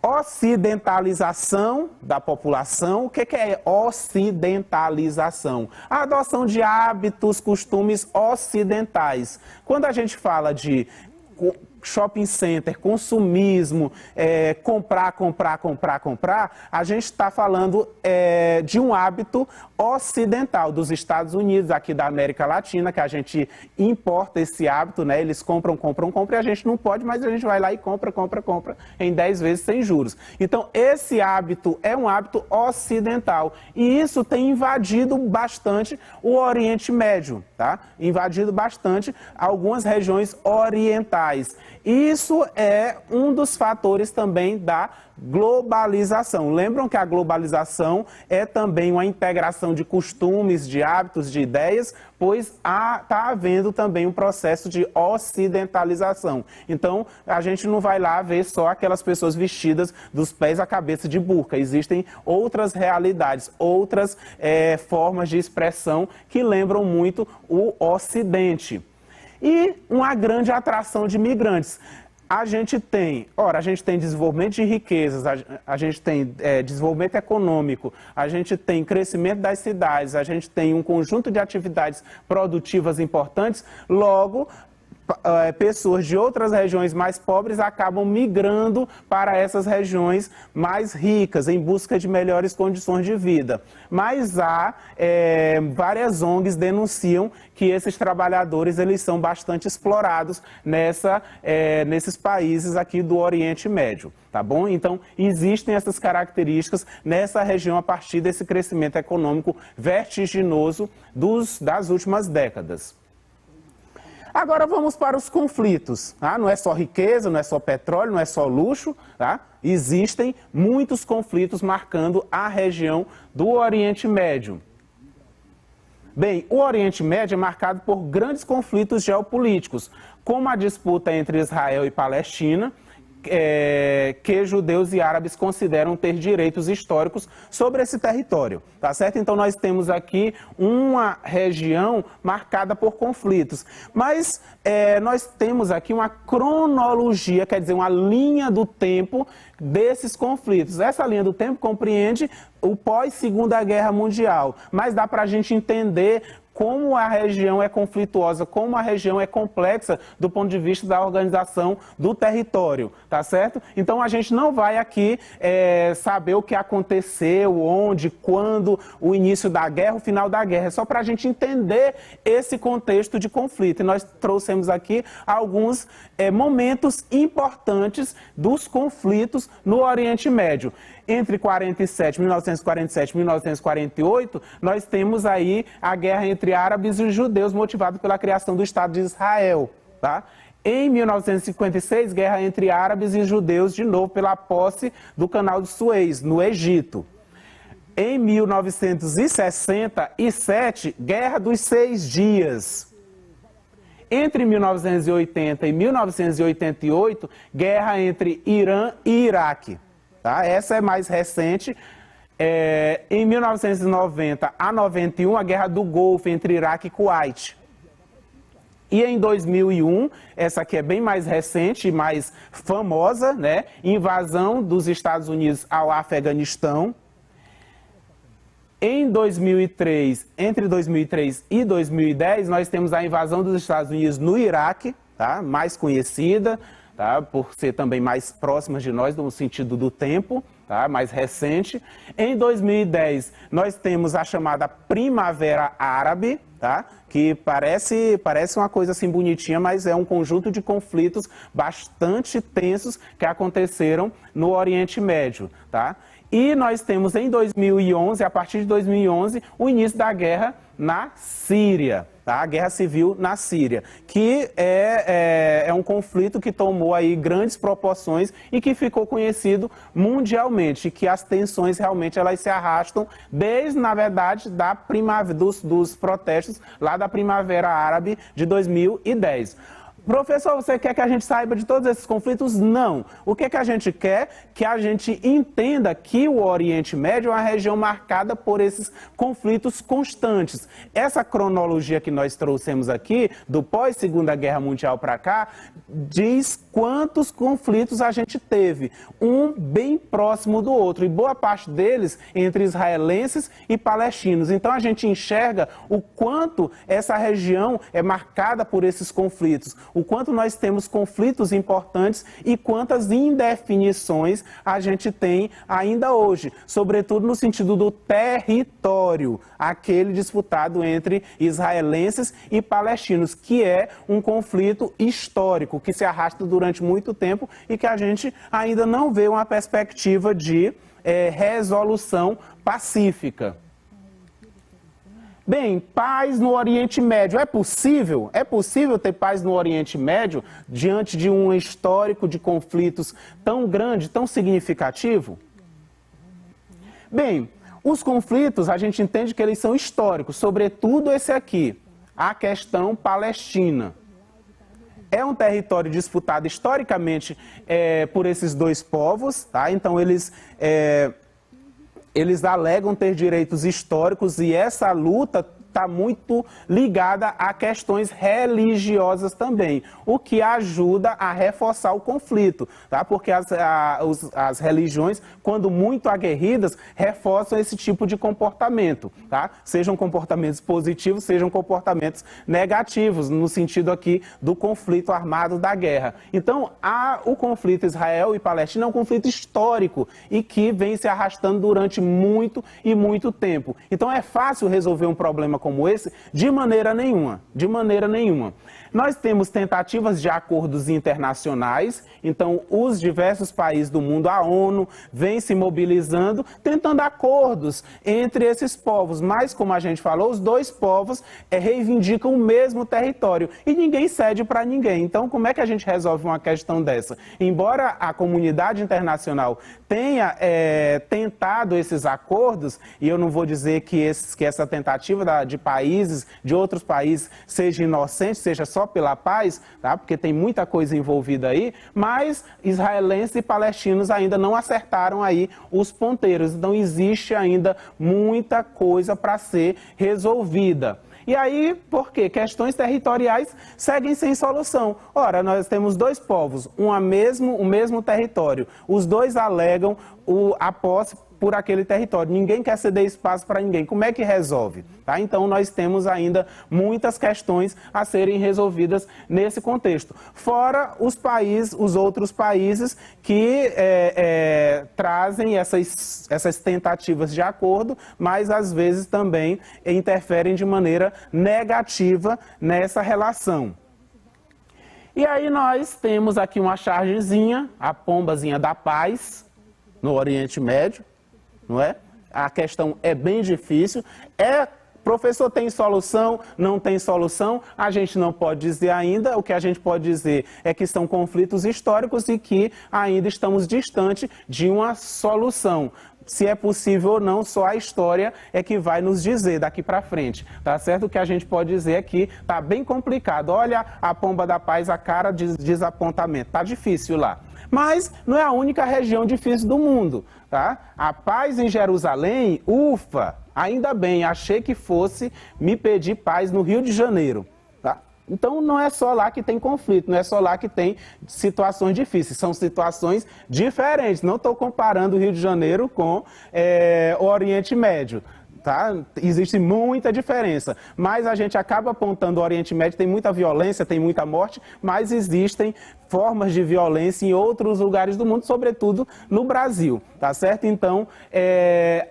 Ocidentalização da população. O que é ocidentalização? A adoção de hábitos, costumes ocidentais. Quando a gente fala de shopping center, consumismo, comprar, a gente está falando de um hábito ocidental dos Estados Unidos, aqui da América Latina, que a gente importa esse hábito, né? Eles compram, e a gente não pode, mas a gente vai lá e compra em 10 vezes sem juros. Então, esse hábito é um hábito ocidental, e isso tem invadido bastante o Oriente Médio, tá? Invadido bastante algumas regiões orientais. Isso é um dos fatores também da globalização. Lembram que a globalização é também uma integração de costumes, de hábitos, de ideias, pois está havendo também um processo de ocidentalização. Então, a gente não vai lá ver só aquelas pessoas vestidas dos pés à cabeça de burca. Existem outras realidades, outras formas de expressão que lembram muito o Ocidente. E uma grande atração de migrantes. A gente tem desenvolvimento de riquezas, a gente tem desenvolvimento econômico, a gente tem crescimento das cidades, a gente tem um conjunto de atividades produtivas importantes, logo pessoas de outras regiões mais pobres acabam migrando para essas regiões mais ricas, em busca de melhores condições de vida. Mas há várias ONGs denunciam que esses trabalhadores eles são bastante explorados nesses países aqui do Oriente Médio, tá bom? Então, existem essas características nessa região a partir desse crescimento econômico vertiginoso das últimas décadas. Agora vamos para os conflitos. Tá? Não é só riqueza, não é só petróleo, não é só luxo. Tá? Existem muitos conflitos marcando a região do Oriente Médio. Bem, o Oriente Médio é marcado por grandes conflitos geopolíticos, como a disputa entre Israel e Palestina, que judeus e árabes consideram ter direitos históricos sobre esse território, tá certo? Então nós temos aqui uma região marcada por conflitos, mas nós temos aqui uma cronologia, quer dizer, uma linha do tempo desses conflitos. Essa linha do tempo compreende o pós-Segunda Guerra Mundial, mas dá para a gente entender como a região é conflituosa, como a região é complexa do ponto de vista da organização do território, tá certo? Então a gente não vai aqui saber o que aconteceu, onde, quando, o início da guerra, o final da guerra, é só para a gente entender esse contexto de conflito. E nós trouxemos aqui alguns momentos importantes dos conflitos no Oriente Médio. Entre 1947 e 1948, nós temos aí a guerra entre árabes e judeus motivada pela criação do Estado de Israel. Tá? Em 1956, guerra entre árabes e judeus, de novo, pela posse do Canal de Suez, no Egito. Em 1967, Guerra dos 6 Dias. Entre 1980 e 1988, guerra entre Irã e Iraque. Tá? Essa é mais recente. Em 1990 a 91, a Guerra do Golfo entre Iraque e Kuwait. E em 2001, essa aqui é bem mais recente e mais famosa, né? Invasão dos Estados Unidos ao Afeganistão. Em 2003, entre 2003 e 2010, nós temos a invasão dos Estados Unidos no Iraque, tá? Mais conhecida, tá? Por ser também mais próxima de nós no sentido do tempo, tá? Mais recente. Em 2010, nós temos a chamada Primavera Árabe, tá? Que parece uma coisa assim bonitinha, mas é um conjunto de conflitos bastante tensos que aconteceram no Oriente Médio, tá? E nós temos em 2011, a partir de 2011, o início da guerra na Síria, tá? A guerra civil na Síria, que é um conflito que tomou aí grandes proporções e que ficou conhecido mundialmente, que as tensões realmente elas se arrastam desde, na verdade, dos protestos lá da Primavera Árabe de 2010. Professor, você quer que a gente saiba de todos esses conflitos? Não. O que a gente quer? Que a gente entenda que o Oriente Médio é uma região marcada por esses conflitos constantes. Essa cronologia que nós trouxemos aqui, do pós-Segunda Guerra Mundial para cá, diz quantos conflitos a gente teve, um bem próximo do outro, e boa parte deles entre israelenses e palestinos. Então a gente enxerga o quanto essa região é marcada por esses conflitos, o quanto nós temos conflitos importantes e quantas indefinições a gente tem ainda hoje, sobretudo no sentido do território, aquele disputado entre israelenses e palestinos, que é um conflito histórico, que se arrasta durante muito tempo e que a gente ainda não vê uma perspectiva de resolução pacífica. Bem, paz no Oriente Médio, é possível? É possível ter paz no Oriente Médio diante de um histórico de conflitos tão grande, tão significativo? Bem, os conflitos, a gente entende que eles são históricos, sobretudo esse aqui, a questão palestina. É um território disputado historicamente por esses dois povos, tá? Então eles alegam ter direitos históricos e essa luta está muito ligada a questões religiosas também, o que ajuda a reforçar o conflito, tá? Porque as religiões, quando muito aguerridas, reforçam esse tipo de comportamento, tá? Sejam comportamentos positivos, sejam comportamentos negativos, no sentido aqui do conflito armado da guerra. Então, o conflito Israel e Palestina é um conflito histórico e que vem se arrastando durante muito e muito tempo. Então, é fácil resolver um problema como esse? De maneira nenhuma, de maneira nenhuma. Nós temos tentativas de acordos internacionais, então os diversos países do mundo, a ONU, vem se mobilizando, tentando acordos entre esses povos, mas como a gente falou, os dois povos reivindicam o mesmo território e ninguém cede para ninguém. Então como é que a gente resolve uma questão dessa? Embora a comunidade internacional tenha tentado esses acordos, e eu não vou dizer que essa tentativa de países, de outros países, seja inocente, seja só pela paz, tá? Porque tem muita coisa envolvida aí, mas israelenses e palestinos ainda não acertaram aí os ponteiros, então existe ainda muita coisa para ser resolvida. E aí, por quê? Questões territoriais seguem sem solução. Ora, nós temos dois povos, o mesmo território. Os dois alegam a posse por aquele território. Ninguém quer ceder espaço para ninguém. Como é que resolve? Tá? Então, nós temos ainda muitas questões a serem resolvidas nesse contexto. Fora os outros países que trazem essas tentativas de acordo, mas às vezes também interferem de maneira negativa nessa relação. E aí nós temos aqui uma chargezinha, a pombazinha da paz, no Oriente Médio, não é? A questão é bem difícil. Professor, tem solução? Não tem solução? A gente não pode dizer ainda. O que a gente pode dizer é que são conflitos históricos e que ainda estamos distante de uma solução. Se é possível ou não, só a história é que vai nos dizer daqui para frente, tá certo? O que a gente pode dizer é que tá bem complicado. Olha a pomba da paz, a cara de desapontamento. Tá difícil lá. Mas não é a única região difícil do mundo, tá? A paz em Jerusalém, ufa, ainda bem, achei que fosse me pedir paz no Rio de Janeiro, tá? Então não é só lá que tem conflito, não é só lá que tem situações difíceis, são situações diferentes. Não estou comparando o Rio de Janeiro com o Oriente Médio. Tá? Existe muita diferença, mas a gente acaba apontando o Oriente Médio, tem muita violência, tem muita morte, mas existem formas de violência em outros lugares do mundo, sobretudo no Brasil, tá certo? Então,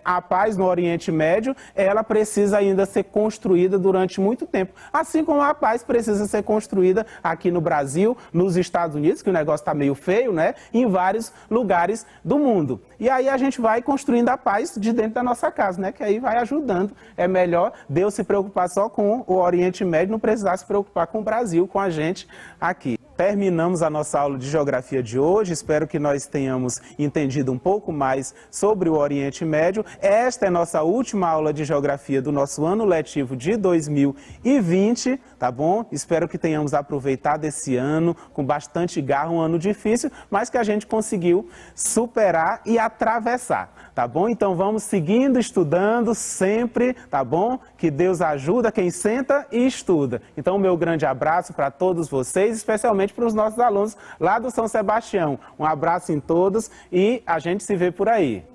a paz no Oriente Médio, ela precisa ainda ser construída durante muito tempo, assim como a paz precisa ser construída aqui no Brasil, nos Estados Unidos, que o negócio está meio feio, né? Em vários lugares do mundo. E aí a gente vai construindo a paz de dentro da nossa casa, né? Que aí vai ajudando. É melhor Deus se preocupar só com o Oriente Médio, não precisar se preocupar com o Brasil, com a gente aqui. Terminamos a nossa aula de geografia de hoje, espero que nós tenhamos entendido um pouco mais sobre o Oriente Médio. Esta é nossa última aula de geografia do nosso ano letivo de 2020, tá bom? Espero que tenhamos aproveitado esse ano com bastante garra, um ano difícil, mas que a gente conseguiu superar e atravessar, tá bom? Então vamos seguindo, estudando sempre, tá bom? Que Deus ajuda quem senta e estuda. Então, meu grande abraço para todos vocês, especialmente para os nossos alunos lá do São Sebastião. Um abraço em todos e a gente se vê por aí.